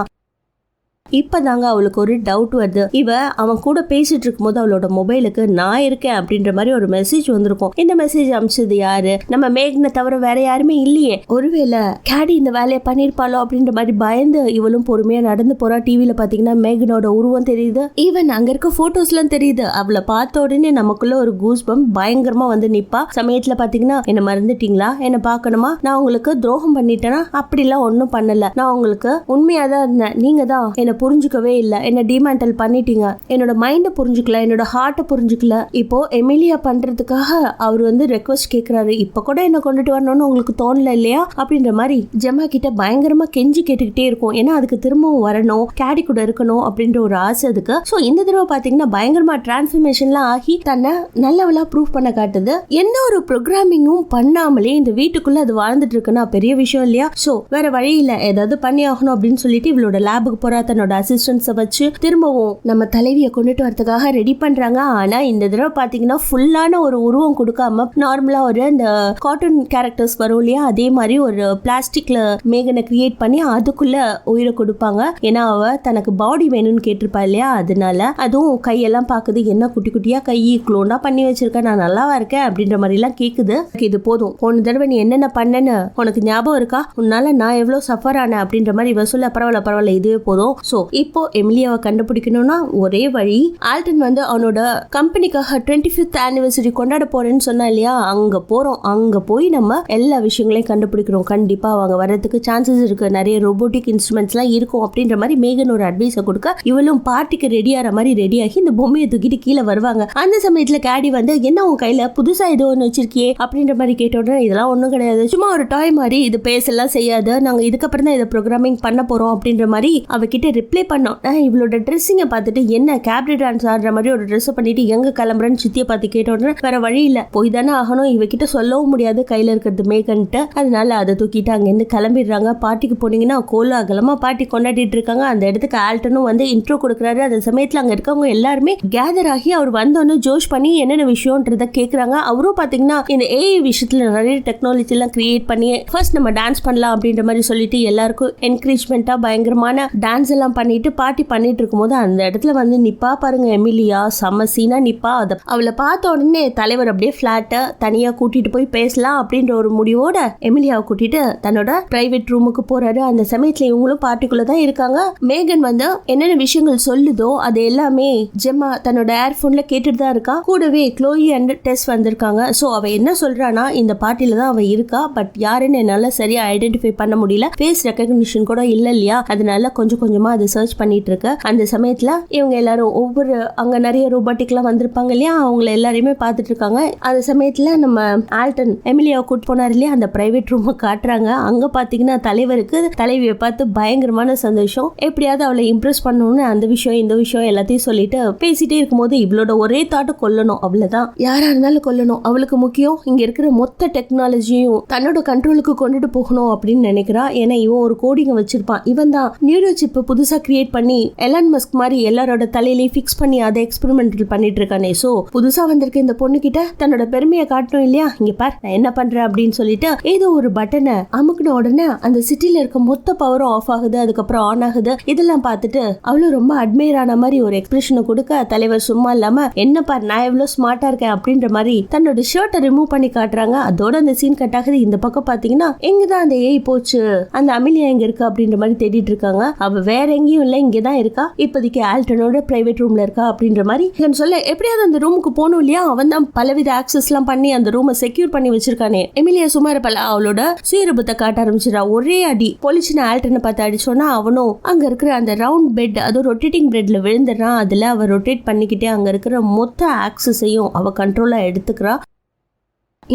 இப்பதாங்க அவளுக்கு ஒரு டவுட் வருது. இவ அவன் கூட பேசிட்டு இருக்கும் போது அவளோட மொபைலுக்கு நான் இருக்கேன் அப்படின்ற மாதிரி ஒரு மெசேஜ் வந்திருக்கும். இந்த மெசேஜ் அனுப்பிச்சது யாரு? நம்ம மேகனை தவிர வேற யாருமே இல்லையே. ஒருவேளை கேடி இந்த வேலையை பண்ணிருப்பாளோ அப்படின்ற மாதிரி பயந்து இவளும் பொறுமையா நடந்து போறா. டிவில பாத்தீங்கன்னா மேகனோட உருவம் தெரியுது, ஈவன் அங்க இருக்க போட்டோஸ் எல்லாம் தெரியுது. அவளை பார்த்த உடனே நமக்குள்ள ஒரு கூஸ் பம்ப் பயங்கரமா வந்து நிப்பா. சமயத்துல பாத்தீங்கன்னா, என்ன மறந்துட்டீங்களா, என்ன பாக்கணுமா, நான் உங்களுக்கு துரோகம் பண்ணிட்டேனா? அப்படிலாம் ஒன்னும் பண்ணல, நான் உங்களுக்கு உண்மையாதான் இருந்தேன், நீங்க தான் என்ன புரிஞ்சுக்கவே இல்லை, என்ன டிமேண்டல் பண்ணிட்டீங்க, என்னோட மைண்டை புரிஞ்சுக்கல, என்னோட ஹார்ட்டை புரிஞ்சுக்கல. இப்போ எமிலியா பண்றதுக்காக அவர் வந்து ரெக்வஸ்ட் கேட்கிறாரு, இப்ப கூட என்ன கொண்டுட்டு வரணும்னு உங்களுக்கு தோணல இல்லையா அப்படின்ற மாதிரி ஜெமா கிட்ட பயங்கரமா கெஞ்சி கேட்டுக்கிட்டே இருக்கும். ஏன்னா அதுக்கு திரும்பவும் வரணும், கேடி கூட இருக்கணும் அப்படின்ற ஒரு ஆசை அதுக்கு. சோ இந்த தடவை பாத்தீங்கன்னா பயங்கரமா டிரான்ஸ்ஃபர்மேஷன்லாம் ஆகி தன்னை நல்லவளா ப்ரூவ் பண்ண காட்டுது. எந்த ஒரு ப்ரோக்ராமிங்கும் பண்ணாமலே இந்த வீட்டுக்குள்ள அது வாழ்ந்துட்டு இருக்குன்னா பெரிய விஷயம் இல்லையா? சோ வேற வழி இல்ல, ஏதாவது பண்ணி ஆகணும் அப்படின்னு சொல்லிட்டு இவளோட லேபுக்கு போறா. தன்னோட அசிஸ்டன்ஸை வச்சு திரும்பவும் நம்ம தலைவியை கொண்டுட்டு வரதுக்காக ரெடி பண்றாங்க. ஆனா இந்த தடவை பாத்தீங்கன்னா ஃபுல்லான ஒரு உருவம் கொடுக்காம நார்மலா ஒரு அந்த கார்ட்டூன் கேரக்டர்ஸ் வரும் இல்லையா, அதே மாதிரி ஒரு பிளாஸ்டிக்ல மேகனை கிரியேட் பண்ணி அதுக்குள்ள உயிரை கொடுப்பாங்க. ஏன்னா அவ தனக்கு பாடி வேணும்னு கேட்டிருப்பா இல்லையா, அதனால அதுவும் கையெல்லாம் பாக்குது, என்ன குட்டி குட்டியா கை க்ளோண்டா பண்ணி வச்சிருக்கேன், நான் நல்லாவா இருக்கேன் அப்படின்ற மாதிரி எல்லாம் கேக்குது. இது போதும், போன தடவை நீ என்னென்ன பண்ணன்னு உனக்கு ஞாபகம் இருக்கா, உன்னால நான் எவ்வளவு சஃபர் ஆனேன் அப்படின்ற மாதிரி இவ சொல்ல, பரவாயில்ல இதுவே போதும். சோ இப்போ எமிலியாவை கண்டுபிடிக்கணும்னா ஒரே வழி, ஆல்டன் வந்து அவனோட கம்பெனிக்காக 25th ஆனிவர்சரி கொண்டாட போறேன்னு சொன்னா இல்லையா, அங்க போறோம். அங்க போய் நம்ம எல்லா விஷயங்களையும் கண்டுபிடிக்கிறோம். கண்டிப்பா அவங்க வரதுக்கு சான்சஸ் இருக்கு, நிறைய ரோபோட்டிக் இன்ஸ்ட்ருமெண்ட்ஸ் எல்லாம் இருக்கும் அப்படின்ற மாதிரி மேகன் ஒரு அட்வைஸை கொடுக்க, இவளும் பார்ட்டிக்கு ரெடி ஆகிற மாதிரி ரெடியாகி இந்த பொம்மையை தூக்கிட்டு கீழே வருவாங்க. அந்த சமயத்துல கேடி வந்து, என்ன உன் கையில புதுசா ஏதோ ஒன்று வச்சிருக்கியே அப்படின்ற மாதிரி கேட்ட உடனே, இதெல்லாம் ஒன்றும் கிடையாது, சும்மா ஒரு டாய் மாதிரி, இது பேசலாம் செய்யாது, நாங்க இதுக்கப்புறம் தான் இதை ப்ரோக்ராமிங் பண்ண போறோம் அப்படின்ற மாதிரி அவகிட்ட ரிப்ளை பண்ணோம். இவளோட ட்ரெஸ்ஸிங்கை பார்த்துட்டு, என்ன கேப்ரி டான்ஸ் ஆடுற மாதிரி ஒரு ட்ரெஸ் பண்ணிட்டு எங்க கிளம்புறன்னு சித்தியை பார்த்து கேட்ட உடனே, வேற வழி இல்ல, போய் தானே ஆகணும், இவகிட்ட சொல்லவும் முடியாது கையில இருக்கிறது மேகன்ட்டு, அதனால அதை தூக்கிட்டு அங்கிருந்து கிளம்பிடுறாங்க. பார்ட்டிக்கு போனீங்கன்னா கோலாகலமா பார்ட்டி கொண்டாடிட்டு இருக்காங்க. அந்த இடத்துக்கு ஆல்டனும் வந்து இன்ட்ரோ கொடுக்குறாரு. அந்த சமயத்துல அங்க இருக்கவங்க எல்லாருமே கேதர் ஆகி அவர் வந்தோன்னு ஜோஷ் பண்ணி என்னென்ன விஷயம்ன்றத கேட்கறாங்க. அவரும் பாத்தீங்கன்னா இந்த ஏஐ விஷயத்துல நிறைய டெக்னாலஜி எல்லாம் கிரியேட் பண்ணி ஃபர்ஸ்ட் நம்ம டான்ஸ் பண்ணலாம் அப்படின்ற மாதிரி சொல்லிட்டு எல்லாருக்கும் என்கரேஜ்மெண்டா பயங்கரமான டான்ஸ் எல்லாம் பண்ணிட்டு பார்ட்டி பண்ணிட்டு இருக்கும்போது அந்த இடத்துல வந்து நிப்பா பாருங்க எமிலியா, செம்ம சீனா நிப்பா. அவளை பார்த்த உடனே தலைவர் அப்படியே பிளாட்டா தனியா கூட்டிட்டு போய் பேசலாம் அப்படின்ற ஒரு முடிவோட எமிலியாவை கூட்டிட்டு தன்னோட பிரைவேட் ரூமுக்கு போறாரு. அந்த சமயத்துல இவங்களும் பார்ட்டிக்குள்ளதான் இருக்காங்க. மேகன் வந்து என்னென்ன விஷயங்கள் சொல்லுதோ அது எல்லாமே ஜெம்மா தன்னோட ஏர்போன்ல கேட்டுட்டு தான் இருக்கா. கூடவே க்ளோயி அண்ட் டெஸ் வந்திருக்காங்க. சோ அவ என்ன சொல்றானா, இந்த பார்ட்டில தான் அவ இருக்கா, பட் யாருன்னு என்னால சரியா ஐடென்டிஃபை பண்ண முடியல, ஃபேஸ் ரெகக்னிஷன் கூட இல்ல இல்லையா, அதனால கொஞ்சம் கொஞ்சமா அதை சர்ச் பண்ணிட்டு இருக்க. அந்த சமயத்துல இவங்க எல்லாரும் ஒவ்வொரு அங்க நிறைய ரோபோட்டிக் எல்லாம் வந்திருப்பாங்க இல்லையா, அவங்கள எல்லாரையுமே பார்த்துட்டு இருக்காங்க. அந்த சமயத்துல நம்ம ஆல்டன் எமிலியாவை கூட்டு போனார் இல்லையா, அந்த பிரைவேட் ரூம் காட்டுறாங்க. அங்க பாத்தீங்கன்னா தலைவருக்கு தலைவியை பார்த்து பயங்கரமான சந்தோஷம், எப்படியாவது அவளை இம்ப்ரெஸ் பண்ணணும்னு அந்த விஷயம் இந்த விஷயம் எல்லாத்தையும் சொல்லிட்டு பேசிட்டே இருக்கும்போது இவளோட ஒரே தாட்டு கொல்லணும், அவ்வளவுதான், யாரா இருந்தாலும் கொல்லணும், அவளுக்கு முக்கியம் இங்க இருக்கிற மொத்த டெக்னாலஜியும் தன்னோட கண்ட்ரோலுக்கு கொண்டுட்டு போகணும் அப்படின்னு நினைக்கிறா. ஏன்னா இவன் ஒரு கோடிங்க வச்சிருப்பான், இவன் தான் நியூரோ சிப் புதுசா கிரியேட் பண்ணி எலான் மஸ்க் மாதிரி எல்லாரோட தலையிலையும் ஃபிக்ஸ் பண்ணி அதை எக்ஸ்பெரிமெண்டல் பண்ணிட்டு இருக்கானே. சோ புதுசா வந்திருக்க இந்த பொண்ணு கிட்ட தன்னோட பெருமையை காட்டணும் இல்லையா, இங்க பார் நான் என்ன பண்றேன் அப்படின்னு சொல்லிட்டு ஏதோ ஒரு பட்டனை அமுக்கின உடனே அந்த சிட்டில இருக்க மொத்த பவரும் ஆஃப் ஆகுது, அதுக்கப்புறம் ஆன் ஆகுது. இதெல்லாம் பார்த்துட்டு அவளும் ரொம்ப அட்மையர் ஆன மாதிரி ஒரு எக்ஸ்பிரஷனை கொடுக்க, தலைவர் சும்மா இல்லாம என்ன பார் நான் எவ்வளவு ஸ்மார்ட்டா இருக்கேன் அப்படின்ற மாதிரி தன்னோட ஷர்ட்டை ரிமூவ் பண்ணி காட்டுறாங்க. அதோட அந்த சீன் கட் ஆகுது. இந்த பக்கம் பாத்தீங்கன்னா எங்கதான் அந்த ஏய் போச்சு, அந்த அமிலியா எங்க இருக்கு அப்படின்ற மாதிரி தேடிட்டு இருக்காங்க. அவ வேற எங்கேயும் இல்ல, இங்கதான் இருக்கா, இப்போதைக்கு ஆல்டனோட பிரைவேட் ரூம்ல இருக்கா அப்படின்ற மாதிரி சொல்ல, எப்படியாவது அந்த ரூமுக்கு போகணும் இல்லையா, அவன் தான் பலவித ஆக்சஸ் எல்லாம் பண்ணி அந்த ரூமை செக்யூர் பண்ணி வச்சிருக்கானே. எமிலியா சும்மா இருப்பல, அவளோட சுயரூபத்தை காட்ட ஆரம்பிச்சிடா. ஒரே அடி பொலிச்சுன்னு ஆல்டனை பார்த்து அடிச்சோன்னா அவனும் அங்க இருக்கிற அந்த ரவுண்ட் பெட், அதுவும் ரொட்டேட்டிங் பெட்ல விழுந்துடுறான். அதுல அவ ரொட்டேட் பண்ணிக்கிட்டே அங்க இருக்கிற மொத்த ஆக்சஸையும் அவ கண்ட்ரோலா எடுத்துக்கிறா.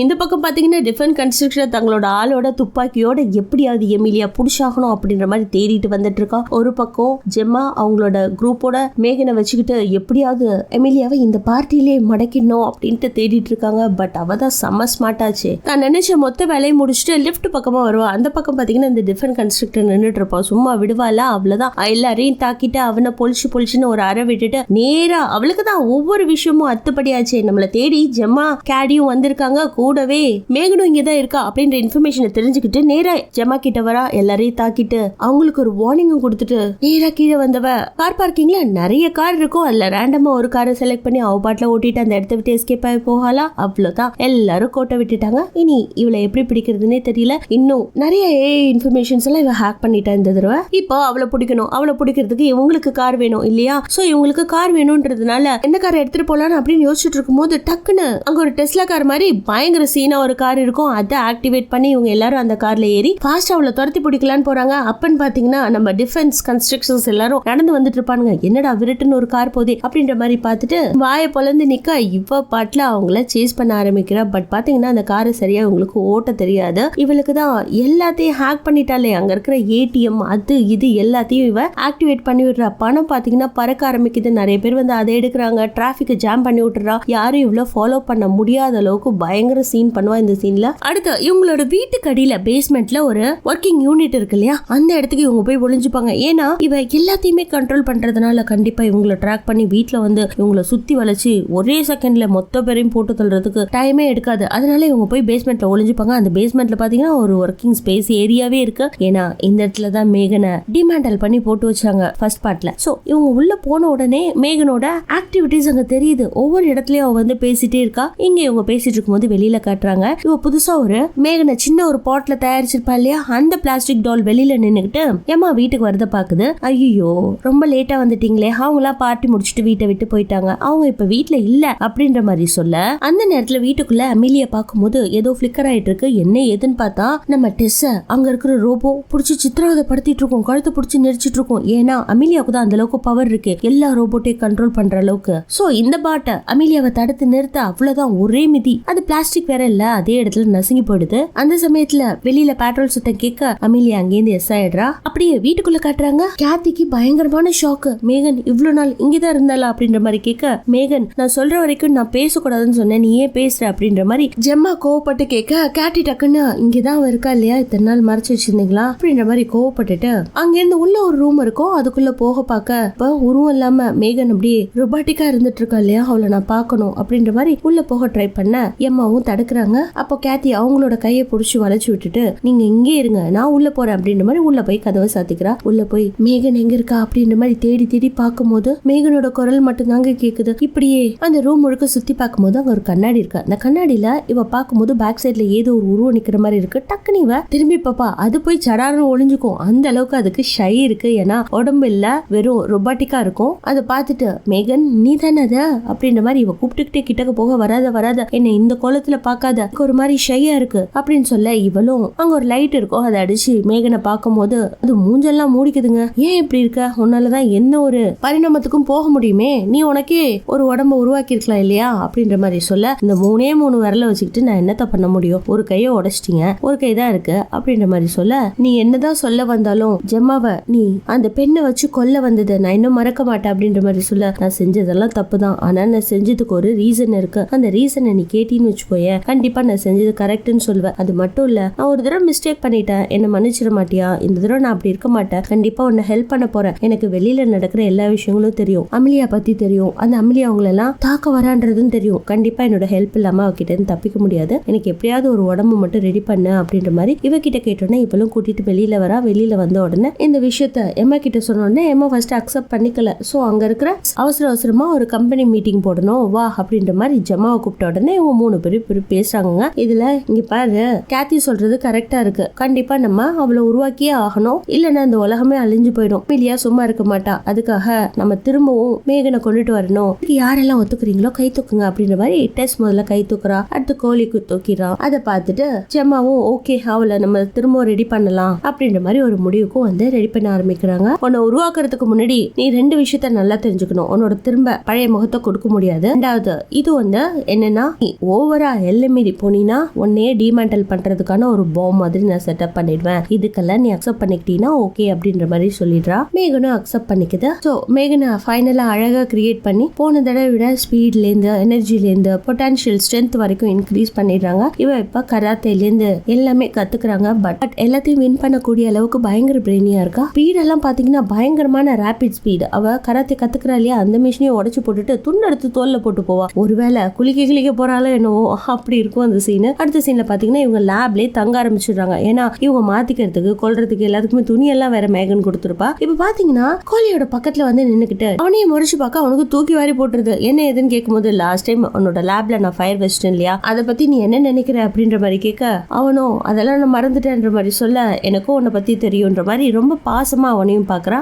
இந்த பக்கம் பார்த்தீங்கன்னா டிஃபென்ஸ் கன்ஸ்ட்ரக்ஷன் தங்களோட ஆளோட துப்பாக்கியோட எப்படியாவது எமிலியா புடிச்சாகணும் அப்படின்ற மாதிரி தேடிட்டு வந்துட்டு இருக்கா. ஒரு பக்கம் ஜெம்மா அவங்களோட குரூப்போட மேகனை வச்சுக்கிட்டு எப்படியாவது எமிலியாவை இந்த பார்ட்டிலே மடக்கிடணும் அப்படின்ட்டு தேடிட்டு இருக்காங்க. பட் அவ தான் செம்ம ஸ்மார்ட் ஆச்சு. நான் நினைச்ச மொத்த வேலையை முடிச்சுட்டு லிஃப்ட் பக்கமா வருவா. அந்த பக்கம் பார்த்தீங்கன்னா இந்த டிஃபென்ஸ் கன்ஸ்ட்ரக்டர் நின்றுட்டு இருப்பான். சும்மா விடுவாளா, அவ்வளவுதான் எல்லாரையும் தாக்கிட்டு அவனை பொலிச்சுன்னு ஒரு அறை விட்டுட்டு நேரா அவளுக்கு தான் ஒவ்வொரு விஷயமும் அத்துப்படியாச்சு. நம்மளை தேடி ஜெம்மா கேடியும் வந்திருக்காங்க. கூடவே மேகனும் இங்கதான் இருக்கா அப்படின்ற இன்ஃபர்மேஷனை தெரிஞ்சுக்கிட்டு நேரா ஜெமா கிட்ட வரா. எல்லாரையும் தாக்கிட்டு அவங்களுக்கு ஒரு வார்னிங்கும் கொடுத்துட்டு நேரா கீழே வந்தவ கார் பார்க்கிங்ல நிறைய கார் இருக்கும், அதுல ரேண்டமா ஒரு காரை செலக்ட் பண்ணி அவ பாட்டுல ஓட்டிட்டு அந்த இடத்த விட்டு எஸ்கேப் ஆகி போகலாம். அவ்வளவுதான், எல்லாரும் கோட்டை விட்டுட்டாங்க. இனி இவளை எப்படி பிடிக்கிறதுனே தெரியல. இன்னும் நிறைய இன்ஃபர்மேஷன்ஸ் எல்லாம் இவ ஹேக் பண்ணிட்டா இந்த தடவை. இப்போ அவளை பிடிக்கணும், அவளை பிடிக்கிறதுக்கு இவங்களுக்கு கார் வேணும் இல்லையா? சோ இவங்களுக்கு கார் வேணும்ன்றதுனால எந்த காரை எடுத்துட்டு போலாம் அப்படின்னு யோசிச்சுட்டு இருக்கும் போது டக்குன்னு அங்க ஒரு டெஸ்லா கார் மாதிரி பயங்கர சீனா ஒரு கார் இருக்கும். அதை ஆக்டிவேட் பண்ணி இவங்க எல்லாரும் அந்த கார்ல ஏறி ஃபாஸ்ட் அவளை துரத்தி பிடிக்கலான்னு போறாங்க. அப்பன்னு பாத்தீங்கன்னா நம்ம டிஃபென்ஸ் கன்ஸ்ட்ரக்ஷன்ஸ் எல்லாரும் நடந்து வந்துட்டு இருப்பானுங்க. என்னடா விரட்டுன்னு ஒரு கார் போதே அப்படின்ற மாதிரி பார்த்துட்டு வாயை பொலந்து நிக்க இவ பாட்டுல அவங்கள சேஸ் பண்ண ஆரம்பிக்கிறா. பட் பாத்தீங்கன்னா அந்த காரை சரியா இவங்களுக்கு ஓட்ட தெரியாது. இவளுக்கு தான் எல்லாத்தையும் ஹேக் பண்ணிட்டாலே, அங்க இருக்கிற ஏடிஎம் அது இது எல்லாத்தையும் இவ ஆக்டிவேட் பண்ணி விடுறா. பணம் பாத்தீங்கன்னா பறக்க ஆரம்பிக்குது. நிறைய பேர் வந்து அதை எடுக்கிறாங்க, டிராபிக் ஜாம் பண்ணி விட்டுறா. யாரும் இவ்வளவு ஃபாலோ பண்ண முடியாத அளவுக்கு பயங்கர சீன் பண்ணுவா இந்த சீன்ல. அடுத்து இவங்களோட வீட்டுக்கு அடியில பேஸ்மெண்ட்ல ஒரு ஒர்க்கிங் யூனிட் இருக்கு இல்லையா, அந்த இடத்துக்கு இவங்க போய் ஒளிஞ்சுப்பாங்க. ஏன்னா இவ எல்லாத்தையுமே கண்ட்ரோல் பண்றதுனால கண்டிப்பா இவங்களை ட்ராக் பண்ணி வீட்டுல வந்து இவங்களை சுத்தி வளைச்சு ஒரே செகண்ட்ல மொத்த பேரையும் போட்டு தள்ளுறதுக்கு டைமே எடுக்காது. அதனால இவங்க போய் பேஸ்மெண்ட்ல ஒளிஞ்சுப்பாங்க. அந்த பேஸ்மெண்ட்ல பாத்தீங்கன்னா ஒரு ஒர்க்கிங் ஸ்பேஸ் ஏரியாவே இருக்கு. ஏன்னா இந்த இடத்துல தான் மேகனை டிமாண்டல் பண்ணி போட்டு வச்சாங்க ஃபர்ஸ்ட் பார்ட்ல. சோ இவங்க உள்ள போன உடனே மேகனோட ஆக்டிவிட்டிஸ் அங்க தெரியுது. ஒவ்வொரு இடத்துலயும் அவ வந்து பேசிட்டே இருக்கா. இங்க இவங்க பேசிட்டு இருக்கும்போது வெளியில காட்டுறாங்க இவ புதுசா ஒரு மேகனை சின்ன ஒரு பாட்ல தயாரிச்சிருப்பா இல்லையா, அந்த பிளாஸ்டிக் டால் வெளியில நின்னுகிட்டு ஏமா வீட்டுக்கு வரத பாக்குது. ஐயோ ரொம்ப லேட்டா வந்துட்டீங்களே, அவங்களா பார்ட்டி முடிச்சுட்டு வீட்டை விட்டு போயிட்டாங்க, அவங்க இப்ப வீட்டுல இல்ல அப்படின்ற மாதிரி சொல்ல, அந்த நேரத்துல வீட்டுக்குள்ள அமிலியா பாக்கும்போது ஏதோ பிளிக்கர் ஆயிட்டு இருக்கு. என்ன ஏதுன்னு பார்த்தா நம்ம டெஸ்ஸ அங்க இருக்கிற ரோபோ புடிச்சு சித்திரவதை படுத்திட்டு இருக்கும், கழுத்தை புடிச்சு நெரிச்சிட்டு இருக்கும். ஏன்னா அமிலியாவுக்கு தான் அந்த அளவுக்கு பவர் இருக்கு, எல்லா ரோபோட்டையும் கண்ட்ரோல் பண்ற அளவுக்கு. சோ இந்த பாட்டை அமிலியாவை தடுத்து நிறுத்த அவ்வளவுதான், ஒரே மிதி. அது பிளாஸ்டிக் வேற இல்ல, அதே இடத்துல நசுங்கி போயிடுது. அந்த சமயத்துல வெளியில பெட்ரோல் சுத்தம் கேட்க அமிலியா அங்கேருந்து எஸ் ஆயிடுறா. அப்படியே வீட்டுக்குள்ள காட்டுறாங்க. கேத்திக்கு பயங்கரமான ஷாக்கு. மேகன் இவ்வளவு நாள் இங்கதான் இருந்தாளா அப்படின்ற மாதிரி கேட்க, மேகன் நான் சொல்ற வரைக்கும் நான் பேசக்கூடாதுன்னு சொன்னேன், நீ ஏன் பேசுற அப்படின்ற மாதிரி ஜெம்மா கோவப்பட்டு கேட்க, கேட்டி டக்குன்னு இங்கதான் இருக்கா இல்லையா, இத்தனை நாள் மறைச்சு வச்சிருந்தீங்களா அப்படின்ற மாதிரி கோவப்பட்டுட்டு அங்கிருந்து உள்ள ஒரு ரூம் இருக்கும், அதுக்குள்ள போக பார்க்க இப்ப உருவம் இல்லாம மேகன் அப்படியே ரொபாட்டிக்கா இருந்துட்டு இருக்கா இல்லையா, அவளை நான் பார்க்கணும் அப்படின்ற மாதிரி உள்ள போக ட்ரை பண்ண எம்மாவும் தடுக்கிறாங்க. அப்போ கேத்தி அவங்களோட கையை புடிச்சு வளைச்சு விட்டுட்டு நீங்க இங்கே இருங்க நான் உள்ள போறேன் அப்படின்ற மாதிரி உள்ள போய் கதவை சாத்திக்கிறா. உள்ள போய் மேகன் எங்க இருக்கா அப்படின்ற மாதிரி தேடி தேடி பார்க்கும்போது மேகனோட குரல் மட்டும் தாங்க கேக்குது. இப்படியே அந்த ரூம் முழுக்க சுத்தி பார்க்கும்போது அங்க ஒரு கண்ணாடி இருக்கு. அந்த கண்ணாடியில இவ பார்க்கும்போது பேக் சைட்ல ஏதோ ஒரு உருவம் நிக்கிற மாதிரி இருக்கு. டக்குனு இவ திரும்பி பாப்பா, அது போய் சடாரன்னு ஒளிஞ்சுக்கும். அந்த அளவுக்கு அதுக்கு ஷை இருக்கு. ஏன்னா உடம்பு இல்ல, வெறும் ரொபாட்டிக்கா இருக்கும். அதை பார்த்துட்டு மேகன் நீ தானே அத அப்படின்ற மாதிரி இவ கூப்பிட்டுக்கிட்டே கிட்டக்க போக, வராத வராத என்ன இந்த கோலத்துல பாக்காத, ஒரு மாதிரி ஷையா இருக்கு அப்படின்னு சொல்ல, இவளும் அங்க ஒரு லைட் இருக்கும் அதை அடிச்சு மேகனை பார்க்கும் போது அது மூஞ்செல்லாம் மூடிக்குதுங்க. ஏன் இப்படி இருக்க, உன்னாலதான் என்ன ஒரு பரிணாமத்துக்கும் போக முடியுமே, நீ உனக்கே ஒரு உடம்ப உருவாக்கி இருக்கலாம் இல்லையா அப்படின்ற மாதிரி சொல்ல, இந்த மூணு விரல வச்சுக்கிட்டு நான் என்னத்த பண்ண முடியும், ஒரு கையை உடைச்சிட்டீங்க, ஒரு கை தான் இருக்கு அப்படின்ற மாதிரி சொல்ல, நீ என்னதான் சொல்ல வந்தாலும் ஜெம்மாவை நீ அந்த பெண்ணை வச்சு கொல்ல வந்தது நான் இன்னும் மறக்க மாட்டேன் அப்படின்ற மாதிரி சொல்ல, நான் செஞ்சதெல்லாம் தப்பு தான், ஆனா நான் செஞ்சதுக்கு ஒரு ரீசன் இருக்கு, அந்த ரீசனை நீ கேட்டின்னு வச்சுக்கோய, கண்டிப்பா நான் செஞ்சது கரெக்ட்னு சொல்லுவேன். அது மட்டும் இல்ல நான் ஒரு தடவை மிஸ்டேக் பண்ணிட்டேன், என்ன மன்னிச்சிட மாட்டியா, இந்த தடவை நான் அப்படி இருக்க மாட்டேன், கண்டிப்பா உன்னை ஹெல்ப் பண்ண போறேன், எனக்கு வெளியில நடக்கிற எல்லா விஷயங்களும் தெரியும், அமிலியா பத்தி தெரியும், அந்த அமிலியா அவங்களெல்லாம் தாக்க வரான்றதும் தெரியும், கண்டிப்பா என்னோட ஹெல்ப் இல்லாம அவகிட்ட தப்பிக்க முடியாது, எனக்கு எப்படியாவது ஒரு உடம்பு மட்டும் ரெடி பண்ண அப்படின்ற மாதிரி இவகிட்ட கேட்டோன்னே இவளும் கூட்டிட்டு வெளியில வரா. வெளியில வந்த உடனே இந்த விஷயத்த எம்மா கிட்ட சொன்ன உடனே எம்மா ஃபர்ஸ்ட் அக்செப்ட் பண்ணிக்கல. சோ அங்க இருக்கிற அவசரமா ஒரு கம்பெனி மீட்டிங் போடணும் வா அப்படின்ற மாதிரி ஜெம்மாவை கூப்பிட்ட உடனே இவங்க மூணு பேரும் பேசுறாங்க. இதுல இங்க பாரு, கேத்தி சொல்றது கரெக்டா இருக்கு, கண்டிப்பா நம்ம அவளை உருவாக்கியே ஆகணும், இல்லன்னா இந்த உலகமே அழிஞ்சு போயிடும், மிலியா சும்மா இருக்க மாட்டா, அதுக்காக நம்ம திரும்பவும் மேகனை கொண்டுட்டு வரணும், யாரெல்லாம் ஒத்துக்குறீங்களோ கை தூக்குங்க அப்படின்ற மாதிரி டெஸ்ட் முதல்ல கை தூக்குறா, அடுத்து கோழிக்கு தூக்கிறான். அதை பார்த்துட்டு ஜெம்மாவும் ஓகே அவளை நம்ம திரும்ப ரெடி பண்ணலாம் அப்படின்ற மாதிரி ஒரு முடிவுக்கும் வந்து ரெடி பண்ண ஆரம்பிக்கிறாங்க. உன்னை உருவாக்குறதுக்கு முன்னாடி நீ ரெண்டு விஷயத்த நல்லா தெரிஞ்சுக்கணும், உன்னோட திரும்ப பழைய முகத்தை கொடுக்க முடியாது, ரெண்டாவது இது வந்து என்னன்னா நீ ஓவரா எல்லை மீறி போனீனா உன்னையே டிமேண்டல் பண்றதுக்கான ஒரு பாம் மாதிரி நான் செட்டப் பண்ணிடுவேன், இதுக்கெல்லாம் நீ அக்செப்ட் பண்ணிக்கிட்டீங்கன்னா ஓகே அப்படின்ற மாதிரி சொல்லிடுறா. மேகனும் அக்செப்ட் பண்ணிக்குது. சோ மேகனை ஃபைனலா அழகா கிரியேட் பண்ணி போன தடவை விட ஸ்பீட்ல இருந்து எனர்ஜில இருந்து பொட்டன்ஷியல் ஸ்ட்ரென்த் வரைக்கும் இன்க்ரீஸ் பண்ணிடுறாங்க. இவ இப்ப கராத்தேல இருந்து எல்லாமே கத்துக்கிறாங்க. பட் எல்லாத்தையும் வின் பண்ணக்கூடிய அளவுக்கு பயங்கர பிரெயினியா இருக்கா. ஸ்பீட் எல்லாம் பாத்தீங்கன்னா பயங்கரமான ரேபிட் ஸ்பீட். அவ கராத்தே கத்துக்கிறா இல்லையா, அந்த மிஷினையும் உடைச்சு போட்டுட்டு துண்டெடுத்து தோல்ல போட்டு போவா. ஒருவேளை குளிக்க போறாலும் என்னவோ அப்படி இருக்கும் அந்த சீன். அடுத்த சீன்ல பாத்தீங்கன்னா இவங்க லேப்லயே தங்க ஆரம்பிச்சிடுறாங்க. ஏன்னா இவங்க மாத்திக்கிறதுக்கு கொல்றதுக்கு எல்லாத்துக்குமே துணி எல்லாம் வேற மேகன் கொடுத்துருப்பா. இப்ப பாத்தீங்கன்னா கோலியோட பக்கத்துல வந்து நின்னுக்கிட்டு அவனையும் முறைச்சு பார்க்க அவனுக்கு தூக்கி வாரி போட்டுருது. என்ன ஏதுன்னு கேட்கும்போது, லாஸ்ட் டைம் உன்னோட லேப்ல நான் ஃபயர் வச்சிட்டேன் இல்லையா, அதை பத்தி நீ என்ன நினைக்கிற அப்படின்ற மாதிரி கேட்க, அவனும் அதெல்லாம் நான் மறந்துட்டேன்ற மாதிரி சொல்ல, எனக்கும் உன்னை பத்தி தெரியும்ன்ற மாதிரி ரொம்ப பாசமா அவனையும் பாக்குறா.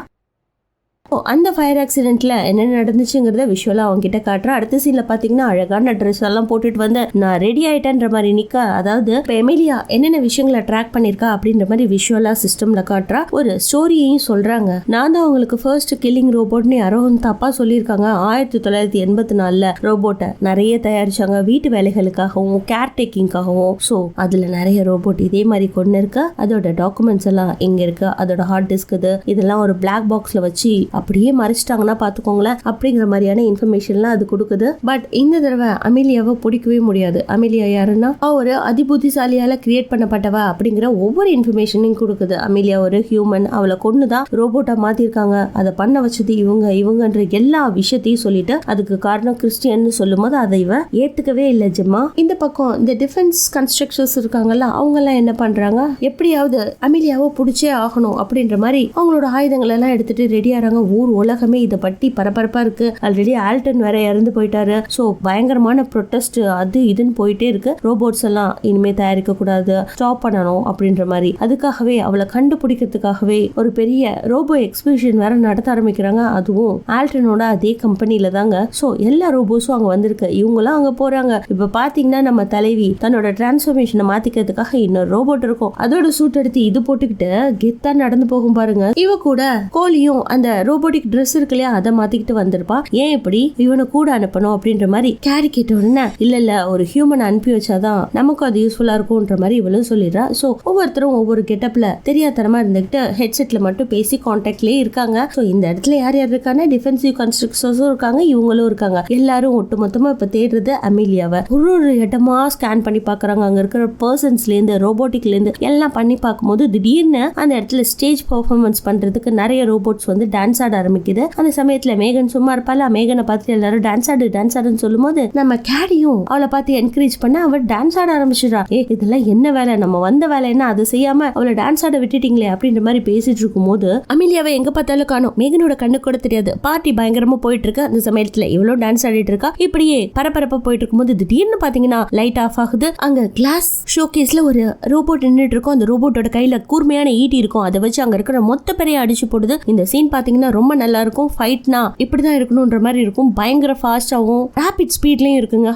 அந்த ஃபயர் ஆக்சிடென்ட்ல என்ன நடந்துச்சுங்கிறத விஷுவலா அவங்க கிட்ட காட்டுறா. அடுத்த சீன்ல பாத்தீங்கன்னா அழகான ட்ரெஸ் எல்லாம் போட்டுட்டு வந்து நான் ரெடி ஆயிட்டேன்ற மாதிரி நிக்க, அதாவது இப்ப எமிலியா என்னென்ன விஷயங்களை ட்ராக் பண்ணிருக்கா அப்படின்ற மாதிரி விஷுவலா சிஸ்டம்ல காட்டுறா. ஒரு ஸ்டோரியையும் சொல்றாங்க. நான் தான் அவங்களுக்கு ஃபர்ஸ்ட் கில்லிங் ரோபோட்னு யாரோ தப்பா சொல்லியிருக்காங்க. 1984 ரோபோட்டை நிறைய தயாரிச்சாங்க வீட்டு வேலைகளுக்காகவும் கேர் டேக்கிங்காகவும். ஸோ அதுல நிறைய ரோபோட் இதே மாதிரி கொண்டு இருக்க, அதோட டாக்குமெண்ட்ஸ் எல்லாம் இங்க இருக்கு, அதோட ஹார்ட் டிஸ்க் இதெல்லாம் ஒரு பிளாக் பாக்ஸ்ல வச்சு அப்படியே மறைச்சிட்டாங்கன்னா பாத்துக்கோங்களேன் அப்படிங்கிற மாதிரியான இன்ஃபர்மேஷன்லாம் அது கொடுக்குது. பட் இந்த தடவை அமிலியாவை பிடிக்கவே முடியாது. அமிலியா யாருன்னா ஒரு அதிபுத்திசாலியால கிரியேட் பண்ணப்பட்டவ அப்படிங்கிற ஒவ்வொரு இன்ஃபர்மேஷனையும் கொடுக்குது. அமிலியா ஒரு ஹியூமன், அவளை கொண்டுதான் ரோபோட்டா மாத்திருக்காங்க, அதை பண்ண வச்சது இவங்கன்ற எல்லா விஷயத்தையும் சொல்லிட்டு அதுக்கு காரணம் கிறிஸ்டியன் சொல்லும் போது அதை இவ ஏத்துக்கவே இல்லை ஜெம்மா. இந்த பக்கம் இந்த டிஃபென்ஸ் கன்ஸ்ட்ரக்டர்ஸ் இருக்காங்கல்ல, அவங்க எல்லாம் என்ன பண்றாங்க, எப்படியாவது அமிலியாவை பிடிச்சே ஆகணும் அப்படின்ற மாதிரி அவங்களோட ஆயுதங்கள் எல்லாம் எடுத்துட்டு ரெடி ஆறாங்க. ஊர் உலகமே இதை பற்றி பரபரப்பா இருக்கு. ஆல்ரெடி ஆல்டன் வேற இறந்து போயிட்டாரு. சோ பயங்கரமான ப்ரொட்டஸ்ட் அது இதுன்னு போயிட்டே இருக்கு. ரோபோட்ஸ் எல்லாம் இனிமே தயாரிக்க கூடாது, ஸ்டாப் பண்ணணும் அப்படின்ற மாதிரி. அதுக்காகவே அவளை கண்டுபிடிக்கிறதுக்காகவே ஒரு பெரிய ரோபோ எக்ஸ்பிஷன் வேற நடத்த ஆரம்பிக்கிறாங்க. அதுவும் ஆல்டனோட அதே கம்பெனில தாங்க. சோ எல்லா ரோபோட்ஸும் அங்க வந்திருக்கு. இவங்களாம் அங்க போறாங்க. இப்ப பாத்தீங்கன்னா நம்ம தலைவி தன்னோட டிரான்ஸ்ஃபர்மேஷனை மாத்திக்கிறதுக்காக இன்னொரு ரோபோட் இருக்கும், அதோட சூட் எடுத்து இது போட்டுக்கிட்டு கெத்தா நடந்து போகும் பாருங்க. இவ கூட கோலியும் அந்த ரோபோட்டிக் ட்ரெஸ் இருக்கு இல்லையா, அதை மாத்திக்கிட்டு வந்திருப்பா. ஏன் இப்படி இவனை கூட அனுப்பணும் அப்படின்ற மாதிரி கேரி கேட்ட உடனே, இல்ல ஒரு ஹியூமன் அனுப்பி வச்சாதான் நமக்கும் அது யூஸ்ஃபுல்லா இருக்கும்ன்ற மாதிரி இவளும் சொல்லிடுறா. சோ ஒவ்வொருத்தரும் ஒவ்வொரு கெட்டப்ல தெரியாதனமா இருந்துகிட்டு ஹெட்செட்ல மட்டும் பேசி கான்டாக்ட்லயே இருக்காங்க. சோ இந்த இடத்துல யார் யார் இருக்காங்க, டிஃபென்சிவ் கன்ஸ்ட்ரக்டர்ஸும் இருக்காங்க, இவங்களும் இருக்காங்க. எல்லாரும் ஒட்டுமொத்தமா இப்ப தேடுறது அமிலியாவை. ஒரு இடமா ஸ்கேன் பண்ணி பாக்குறாங்க. அங்க இருக்கிற பர்சன்ஸ்ல இருந்து ரோபோட்டிக்ல இருந்து எல்லாம் பண்ணி பார்க்கும்போது திடீர்னு அந்த இடத்துல ஸ்டேஜ் பெர்ஃபார்மன்ஸ் பண்றதுக்கு நிறைய ரோபோட்ஸ் வந்து டான்ஸ் ஆட ஆரம்பிக்குது. அந்த சமயத்துல மேகன் சும்மா இருப்பாளா, மேகனை பார்த்து எல்லாரும் டான்ஸ் ஆடுன்னு சொல்லும் போது நம்ம கேடியும் அவளை பார்த்து என்கரேஜ் பண்ண அவள் டான்ஸ் ஆட ஆரம்பிச்சிடா. இதெல்லாம் என்ன வேலை, நம்ம வந்த வேலை என்ன, அதை செய்யாம அவளை டான்ஸ் ஆட விட்டுட்டீங்களே அப்படின்ற மாதிரி பேசிட்டு இருக்கும் போது அமிலியாவை எங்க பார்த்தாலும் காணும். மேகனோட கண்ணு கூட தெரியாது. பார்ட்டி பயங்கரமா போயிட்டு இருக்கு. அந்த சமயத்துல இவ்வளவு டான்ஸ் ஆடிட்டு இருக்கா. இப்படியே பரபரப்பா போயிட்டு இருக்கும் போது திடீர்னு பாத்தீங்கன்னா லைட் ஆஃப் ஆகுது. அங்க கிளாஸ் ஷோகேஸ்ல ஒரு ரோபோட் நின்றுட்டு இருக்கும். அந்த ரோபோட்டோட கையில கூர்மையான ஈட்டி இருக்கும். அதை வச்சு அங்க இருக்கிற மொத்த பேரையும் அடிச்சு போடுது. இந்த சீன் பாத்தீங்கன்னா ரொம்ப நல்லா இருக்கும். ஃபைட்னா இப்படிதான் இருக்கணும்ன்ற மாதிரி இருக்கும். பயங்கர ஃபாஸ்டாவும் ரேபிட் ஸ்பீட்லயும் இருக்குங்க.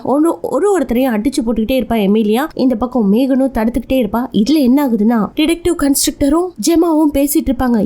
ஒருத்தரையும் அடிச்சு போட்டுக்கிட்டே இருப்பா எமிலியா. இந்த பக்கம் மேகனும் தடுத்துக்கிட்டே இருப்பா. இதுல என்ன ஆகுதுன்னா டிடெக்டிவ் கன்ஸ்ட்ரக்டரும் ஜெமாவும் பேசிட்டு இருப்பாங்க.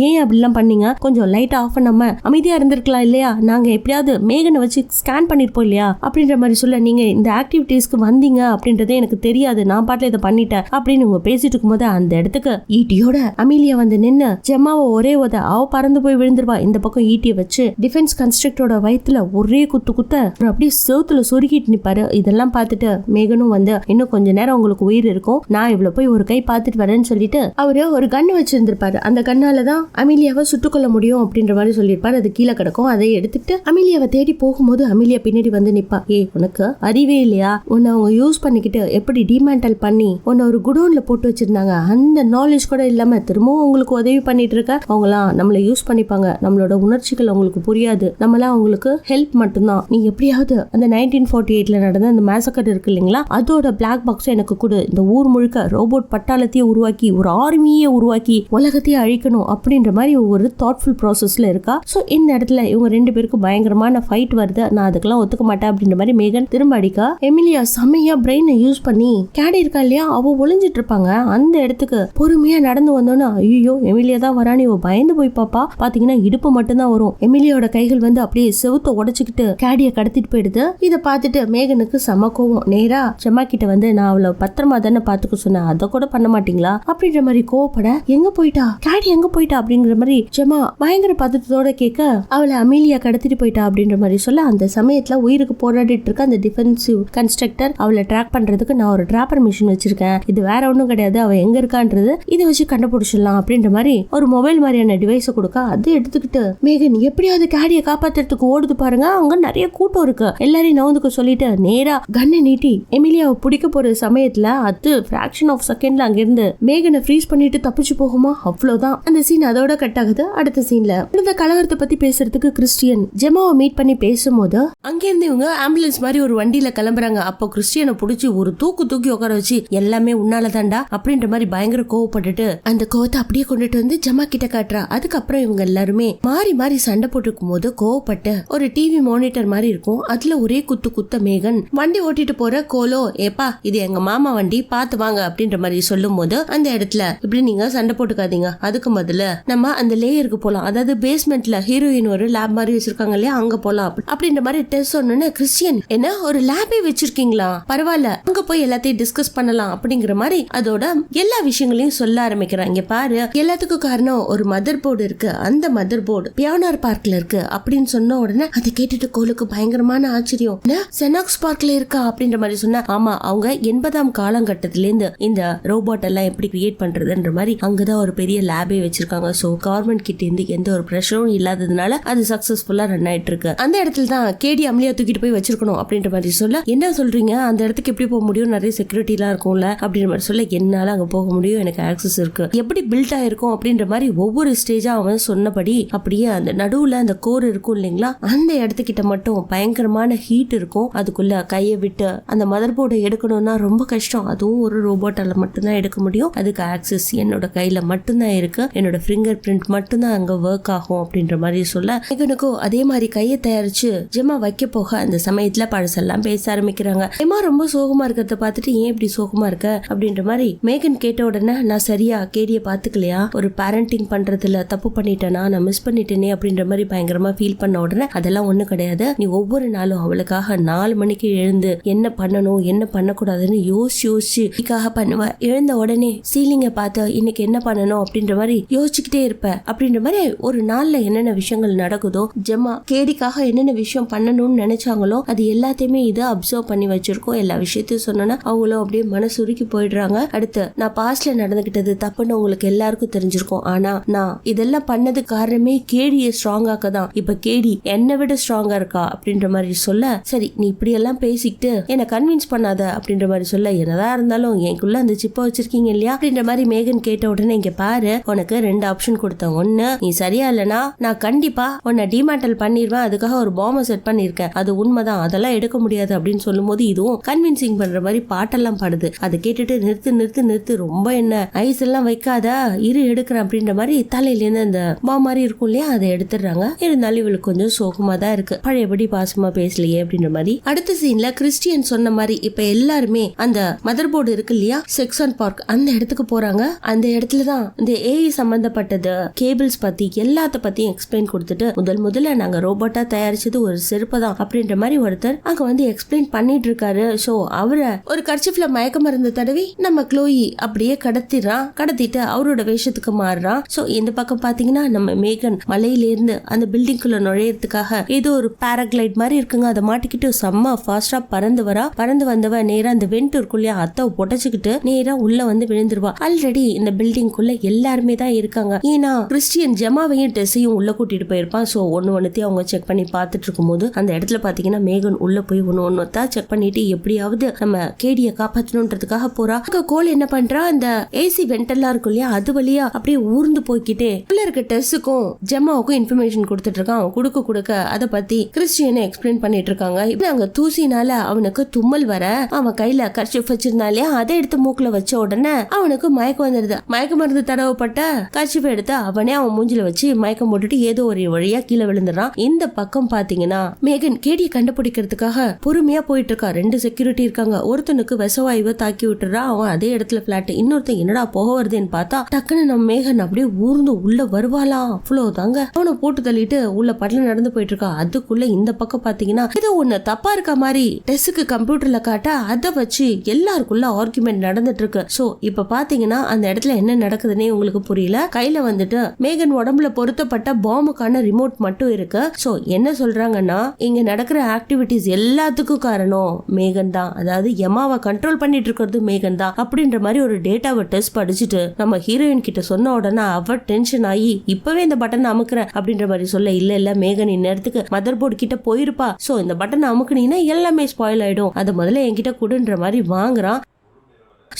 ஏன் அப்படிலாம் பண்ணீங்க, கொஞ்சம் லைட் ஆஃப் பண்ணாம அமைதியா இருந்திருக்கலாம் இல்லையா, நாங்க எப்படியாவது மேகனை வச்சு ஸ்கேன் பண்ணிருப்போம் இல்லையா அப்படின்ற மாதிரி சொல்ல, நீங்க இந்த ஆக்டிவிட்டிஸ்க்கு வந்தீங்க அப்படின்றதே எனக்கு தெரியாது, நான் பாட்டுல இதை பண்ணிட்டேன் அப்படின்னு இவங்க பேசிட்டு இருக்கும் போது அந்த இடத்துக்கு ஈட்டியோட அமிலியா வந்து நின்னு ஜெமாவை ஒரே அவ பறந்து போய் விழுந்துருவா. இந்த பக்கம் ஈட்டியை வச்சு டிஃபென்ஸ் கன்ஸ்ட்ரக்டரோட வயித்துல ஒரே குத்த அப்படியே செவுத்துல சொருகிட்டு நிப்பாரு. இதெல்லாம் பார்த்துட்டு மேகனும் வந்து இன்னும் கொஞ்ச நேரம் உங்களுக்கு உயிர் இருக்கும், நான் இவ்வளவு போய் ஒரு கை பார்த்துட்டு வரேன்னு சொல்லிட்டு அவரு ஒரு கன் வச்சிருந்திருப்பாரு. அந்த கண்ணாலதான் அமிலியாவை சுட்டுக்கொள்ள முடியும் அப்படின்ற மாதிரி சொல்லியிருப்பாரு. அது கீழே கிடக்கும். அதை எடுத்துட்டு அமிலியாவை தேடி போகும்போது அமிலியா பின்னாடி வந்து நிப்பா. உனக்கு அறிவே இல்லையா, உன்னை அவங்க யூஸ் பண்ணிக்கிட்டு எப்படி டிமேண்டல் பண்ணி உன்னை ஒரு குடோன்ல போட்டு வச்சிருந்தாங்க, அந்த நாலேஜ் கூட இல்லாம திரும்பவும் உங்களுக்கு உதவி பண்ணிட்டு இருக்க. அவங்களாம் நம்மள யூஸ் பண்ணிப்பாங்க, நம்மளோட உணர்ச்சிகள் அவங்களுக்கு புரியாது, நம்மளாம் அவங்களுக்கு ஹெல்ப் மட்டும்தான். நீ எப்படியாவது அந்த 1948ல நடந்த அந்த மேசக்கர் இருக்கு இல்லைங்களா, அதோட பிளாக் பாக்ஸ் எனக்கு கொடு. இந்த ஊர் முழுக்க ரோபோட் பட்டாளத்தையே உருவாக்கி ஒரு ஆர்மியே உருவாக்கி உலகத்தையே அழிக்கணும் அப்படின்ற மாதிரி ஒரு தாட்ஃபுல் ப்ராசஸ்ல இருக்கா. சோ இந்த இடத்துல இவங்க ரெண்டு பேருக்கும் பயங்கரமான ஃபைட் வருது. நான் அதுக்கெல்லாம் ஒத்துக்க மாட்டேன் அப்படின்ற மாதிரி மேகன் திரும்ப அடிக்கா. எமிலியா செமையா பிரெயினை யூஸ் பண்ணி கேடி இருக்கா இல்லையா, அவ ஒளிஞ்சிட்டு இருப்பாங்க. அந்த இடத்துக்கு பொறுமையா நடந்து வந்தோன்னா, ஐயோ எமிலியா தான் வரானு இவ பயந்து போய் பாப்பா. பாத்தீங்கன்னா இடுப்பு மட்டும்தான் வரும். எமிலியோட கைகள் வந்து அப்படியே செவுத்த உடைச்சுக்கிட்டு கேடிய கடத்திட்டு போயிடுது. இதை பார்த்துட்டு மேகனுக்கு செம கோவம். நேரா ஜெமா கிட்ட வந்து, நான் அவளை பத்திரமா தானே பாத்துக்க சொன்னேன், அதை கூட பண்ண மாட்டீங்களா அப்படின்ற மாதிரி கோவப்பட, எங்க போயிட்டா கேடி எங்க போயிட்டா அப்படிங்கிற மாதிரி ஜெமா பயங்கர பதத்தோட கேட்க, அவளை அமிலியா கடத்திட்டு போயிட்டா அப்படின்ற மாதிரி சொல்ல, அந்த சமயத்துல உயிருக்கு போராடிட்டு இருக்க அந்த டிஃபென்சிவ் கன்ஸ்ட்ரக்டர் அவளை ட்ராக் பண்றதுக்கு நான் ஒரு டிராப்பர் மிஷின் வச்சிருக்கேன், இது வேற ஒண்ணும் கிடையாது, அவ எங்க இருக்கான்றது இதை வச்சு கண்டுபிடிச்சிடலாம் அப்படின்ற மாதிரி ஒரு மொபைல் மாதிரியான டிவைஸை கொடுக்க, அதை எல்லாத்தையும் எடுத்துக்கிட்டு மேகன் எப்படியாவது கேடிய காப்பாத்துறதுக்கு ஓடுது பாருங்க. அங்க நிறைய கூட்டம் இருக்கு. எல்லாரையும் நவுந்துக்க சொல்லிட்டு நேரா கண்ணை நீட்டி எமிலியாவை பிடிக்க போற சமயத்துல அது ஃபிராக்ஷன் ஆஃப் செகண்ட்ல அங்க இருந்து மேகனை ஃப்ரீஸ் பண்ணிட்டு தப்பிச்சு போகுமா? அவ்வளவுதான். அந்த சீன் அதோட கட் ஆகுது. அடுத்த சீன்ல இந்த கலவரத்தை பத்தி பேசுறதுக்கு கிறிஸ்டியன் ஜெமாவை மீட் பண்ணி பேசும்போது அங்கிருந்து இவங்க ஆம்புலன்ஸ் மாதிரி ஒரு வண்டியில கிளம்புறாங்க. அப்போ கிறிஸ்டியனை பிடிச்சி ஒரு தூக்கி உட்கார வச்சு எல்லாமே உன்னாலதான்டா அப்படின்ற மாதிரி பயங்கர கோவப்பட்டுட்டு அந்த கோவத்தை அப்படியே கொண்டுட்டு வந்து ஜெமா கிட்ட காட்டுறா. அதுக்கப்புறம் இவங்க எல்லாருமே மாறி மாறி சண்டை போட்டுக்கும் போது கோவப்பட்டு ஒரு டிவி மானிட்டர் மாதிரி இருக்கும். அதுல ஒரே குத்த மேகன் வண்டி ஓட்டிட்டு போற கோலோ, ஏப்பா இது எங்க மாமா வண்டி பாத்து வாங்க அப்படின்ற மாதிரி சொல்லும் போது அந்த இடத்துல இப்படி நீங்க சண்டை போட்டுக்காதீங்க, அதுக்கு முதல்ல நம்ம அந்த லேயருக்கு போலாம், அதாவது பேஸ்மெண்ட்ல ஹீரோயின் ஒரு லேப் மாதிரி வச்சிருக்காங்க இல்லையா, அங்க போலாம் அப்படின்ற மாதிரி டெஸ்ட் சொன்னு கிறிஸ்டியன் என்ன ஒரு லேபே வச்சிருக்கீங்களா, பரவாயில்ல அங்க போய் எல்லாத்தையும் டிஸ்கஸ் பண்ணலாம் அப்படிங்கிற மாதிரி அதோட எல்லா விஷயங்களையும் சொல்ல ஆரம்பிக்கிறாங்க. இங்க பாரு, எல்லாத்துக்கும் காரணம் ஒரு மதர் போர்டு இருக்கு, அந்த மதர் போர்டு பியானார் பார்க்ல இருக்கு அப்படின்னு சொன்ன உடனே அதை கேட்டுட்டு கோலுக்கு பயங்கரமான ஆச்சரியம். செனாக்ஸ் பார்க்ல இருக்கா அப்படின்ற மாதிரி சொன்னா, ஆமா அவங்க 80ஆம் காலகட்டத்தில இருந்து இந்த ரோபோட் எல்லாம் எப்படி கிரியேட் பண்றதுன்ற மாதிரி அங்கதான் ஒரு பெரிய லேபே வச்சிருக்காங்க. சோ கவர்மெண்ட் கிட்ட இருந்து எந்த ஒரு பிரஷரும் இல்லாததுனால அது சக்சஸ்ஃபுல்லா ரன் ஆயிட்டு இருக்கு. அந்த இடத்துல தான் கேடி அம்லியா தூக்கிட்டு போய் வச்சிருக்கணும் அப்படின்ற மாதிரி சொல்ல, என்ன சொல்றீங்க, அந்த இடத்துக்கு எப்படி போக முடியும், நிறைய செக்யூரிட்டி எல்லாம் இருக்கும்ல அப்படின்ற மாதிரி சொல்ல, என்னால அங்க போக முடியும், எனக்கு ஆக்சஸ் இருக்கு, எப்படி பில்ட் ஆயிருக்கும் அப்படின்ற மாதிரி ஒவ்வொரு ஸ்டேஜா அவன் சொன்னபடி அப்படியே அந்த நடுவுல அந்த கோர் இருக்கும் இல்லைங்களா, அந்த இடத்துக்கிட்ட மட்டும் பயங்கரமான ஹீட் இருக்கும். அதுக்குள்ள கையை விட்டு அந்த மதர் போர்டை எடுக்கணும்னா ரொம்ப கஷ்டம், அதுவும் ஒரு ரோபோட்டால மட்டும்தான் எடுக்க முடியும், அதுக்கு ஆக்சஸ் என்னோட கையில மட்டும்தான் இருக்கு, என்னோட ஃபிங்கர் பிரிண்ட் மட்டும்தான் அங்க ஒர்க் ஆகும் அப்படின்ற மாதிரி சொல்ல, மேகனுக்கும் அதே மாதிரி கையை தயாரிச்சு ஜெமா வைக்க போக அந்த சமயத்துல பழசெல்லாம் பேச ஆரம்பிக்கிறாங்க. ஜெமா ரொம்ப சோகமா இருக்கிறத பார்த்துட்டு ஏன் இப்படி சோகமா இருக்க அப்படின்ற மாதிரி மேகன் கேட்ட உடனே, நான் சரியா கேடிய பாத்துக்கலையா, ஒரு பேரண்டிங் பண்றதுல தப்பு பண்ணிட்டேனா, நான் மிஸ் பண்ணிட்டேனே அப்படின்ற மாதிரி பயங்கரமா ஃபீல் பண்ண உடனே, அதெல்லாம் ஒண்ணு கிடையாது, நீ ஒவ்வொரு நாளும் அவளுக்காக 4 மணிக்கு எழுந்து என்ன பண்ணணும் என்ன பண்ணக்கூடாதுன்னு யோசிச்சு பண்ணுவ, எழுந்த உடனே சீலிங்க பார்த்து இன்னைக்கு என்ன பண்ணணும் அப்படின்ற மாதிரி யோசிச்சுக்கிட்டே இருப்ப அப்படின்ற மாதிரி ஒரு நாள்ல என்னென்ன விஷயங்கள் நடக்குதோ, ஜெமா கேடிக்காக என்னென்ன விஷயம் பண்ணணும்னு நினைச்சாங்களோ அது எல்லாத்தையுமே இதை அப்சர்வ் பண்ணி வச்சிருக்கோம். எல்லா விஷயத்தையும் சொன்னோன்னா அவங்களும் அப்படியே மனசுருக்கி போயிடுறாங்க. அடுத்து நான் பாஸ்ட்ல நடந்துகிட்டது தப்புன்னு உங்களுக்கு எல்லாருக்கும் தெரிஞ்சிருக்கும், ஆனா நான் இதெல்லாம் பண்ணது காரணமே கேடியை ஸ்ட்ராங் ஆக்கதான், இப்ப கேடி என்னை விட ஸ்ட்ராங்கா இருக்கா அப்படின்ற மாதிரி சொல்ல, சரி நீ இப்படி எல்லாம் பேசிக்கிட்டு என்ன கன்வின்ஸ் பண்ணாத அப்படின்ற மாதிரி சொல்ல, என்னதான் இருந்தாலும் எனக்குள்ள அந்த சிப்பை வச்சிருக்கீங்க இல்லையா அப்படின்ற மாதிரி மேகன் கேட்ட உடனே, இங்க பாரு உனக்கு 2 ஆப்ஷன் கொடுத்தேன், ஒண்ணு நீ சரியா இல்லனா நான் கண்டிப்பா உன்னை டிமேண்டல் பண்ணிடுவேன், அதுக்காக ஒரு பாம்பை செட் பண்ணிருக்கேன், அது உண்மைதான், அதெல்லாம் எடுக்க முடியாது அப்படின்னு சொல்லும் போது இதுவும் கன்வின்சிங் பண்ற மாதிரி பாட்டெல்லாம் பாடுது. அதை கேட்டுட்டு நிறுத்து ரொம்ப என்ன ஐஸ் எல்லாம் வைக்காத இரு எடுக்கிறேன் அப்படின்ற மாதிரி தலையில இருந்து அந்த பாம் மாதிரி இருக்கும் இல்லையா அதை எடுத்துடுறாங்க. இருந்தாலும் இவளுக்கு கொஞ்சம் சோகமா தான் இருக்கு, பழையபடி பாசமா பேசலையே அப்படின்ற மாதிரி. அடுத்த சீன்ல கிறிஸ்டியன் சொன்ன மாதிரி இப்ப எல்லாருமே அந்த மதர் போர்டு இருக்கு இல்லையா, செக்ஷன் பார்க், அந்த இடத்துக்கு போறாங்க. அந்த இடத்துலதான் இந்த ஏஐ சம்பந்தப்பட்டது கேபிள்ஸ் பத்தி எல்லாத்த பத்தியும் எக்ஸ்பிளைன் கொடுத்துட்டு, முதல்ல நாங்க ரோபோட்டா தயாரிச்சது ஒரு செருப்பு தான் அப்படின்ற மாதிரி ஒருத்தர் அங்க வந்து எக்ஸ்பிளைன் பண்ணிட்டு இருக்காரு. சோ அவரை ஒரு கர்ச்சிஃப்ல மயக்க மருந்து தடவி நம்ம க்ளோயி அப்படியே கடத்திட்டு அவரோட வேஷத்துக்கு மாறுறான். சோ இந்த பக்கம் பாத்தீங்கன்னா நம்ம மேகன் மலையில இருந்து அந்த பில்டிங்குள்ள நுழையறதுக்காக ஏதோ ஒரு பாராகிளைட் மாதிரி இருக்குங்க, அதை மாட்டிக்கிட்டு செம்ம ஃபாஸ்டா பறந்து வந்தவ நேரா அந்த வெண்ட் இருக்குள்ளயா அத்தை பொட்டச்சுக்கிட்டு நேரா உள்ள வந்து விழுந்துருவா. ஆல்ரெடி இந்த பில்டிங்குள்ள எல்லாருமே தான் இருக்காங்க, ஏன்னா கிறிஸ்டியன் ஜெமாவையும் டெஸ்ஸையும் உள்ள கூட்டிட்டு போயிருப்பான். சோ ஒன்னத்தையும் அவங்க செக் பண்ணி பார்த்துட்டு இருக்கும் போது அந்த இடத்துல பாத்தீங்கன்னா மேகன் உள்ள போய் ஒன்னொன்னத்தா செக் பண்ணிட்டு எப்படியாவது நம்ம கேடிய காப்பாற்றணும்ன்றதுக்காக போறா. கோல் என்ன பண்றா, அந்த ஏசி வெண்டெல்லாம் இருக்கும் இல்லையா அது வழியா அப்படியே ஊர்ந்து போய்கிட்டே உள்ள இருக்க டெஸ்ஸுக்கும் ஜெமாவுக்கும் இன்ஃபர்மேஷன் கொடுத்துட்டு இருக்கான். கொடுக்க அதை பத்தி கிறிஸ்டியனை எக்ஸ்பிளைன் பண்ணிட்டு இருக்காங்க. இப்ப அங்க தூசினால அவனுக்கு தும்மல் வர அவன் கையில கர்ச்சிஃப் வச்சிருந்தாலே அதை எடுத்து மூக்குல வச்ச உடனே அவனுக்கு மயக்கம் வந்துருது. மயக்க மருந்து தடவப்பட்ட கர்ச்சிஃப் எடுத்து அவனே அவன் மூஞ்சில வச்சு மயக்கம் போட்டுட்டு ஏதோ ஒரு வழியா கீழே விழுந்துறான். இந்த பக்கம் பாத்தீங்கன்னா மேகன் கேடியை கண்டுபிடிக்கிறதுக்காக பொறுமையா போயிட்டு இருக்கா. 2 செக்யூரிட்டி இருக்காங்க, ஒருத்தனுக்கு விஷவாயுவை தாக்கி விட்டுறா, அவன் அதே இடத்துல பிளாட், இன்னொருத்தன் என்னடா போக வருதுன்னு பார்த்தா டக்குன்னு நம்ம மேகன் அப்படியே ஊர்ந்து உள்ள வருவாளாம். அவ்வளவுதாங்க, அவனை போட்டு தள்ளிட்டு உள்ள படல நடந்து போயிட்டு இருக்கா. அதுக்குள்ள இந்த பக்கம் பாத்தீங்கன்னா ஏதோ ஒண்ணு தப்பா இருக்க மாதிரி டெஸ்க்கு கம்ப்யூட்டர்ல காட்ட அதை வச்சு எல்லாருக்குள்ள ஆர்குமெண்ட் நடந்துட்டு இருக்கு. சோ இப்ப பாத்தீங்கன்னா அந்த இடத்துல என்ன நடக்குதுன்னே உங்களுக்கு புரியல. கையில வந்துட்டு மேகன் உடம்புல பொருத்தப்பட்ட பாம்புக்கான ரிமோட் மட்டும் இருக்கு. சோ என்ன சொல்றாங்கன்னா இங்க நடக்கிற ஆக்டிவிட்டிஸ் எல்லாத்துக்கும் காரணம் மேகன் தான், அதாவது எமாவை கண்ட்ரோல் பண்ணிட்டு இருக்கிறது மேகன் தான் அப்படின்ற மாதிரி ஒரு டேட்டாவை டெஸ்ட் படிச்சுட்டு நம்ம ஹீரோயின் கிட்ட சொன்ன உடனே அவ டென்ஷன் ஆகி இப்பவே இந்த பட்டன் அமுக்குறேன் அப்படின்ற மாதிரி சொல்ல, இல்ல மேகன் இந்நேரத்துக்கு மதர் போர்டு கிட்ட போயிருப்பா, சோ இந்த பட்டன் அமுக்குனீங்கன்னா எல்லாமே ஸ்பாயில் ஆயிடும், அதை முதல்ல என்கிட்ட கொடுன்ற மாதிரி வாங்குறான்.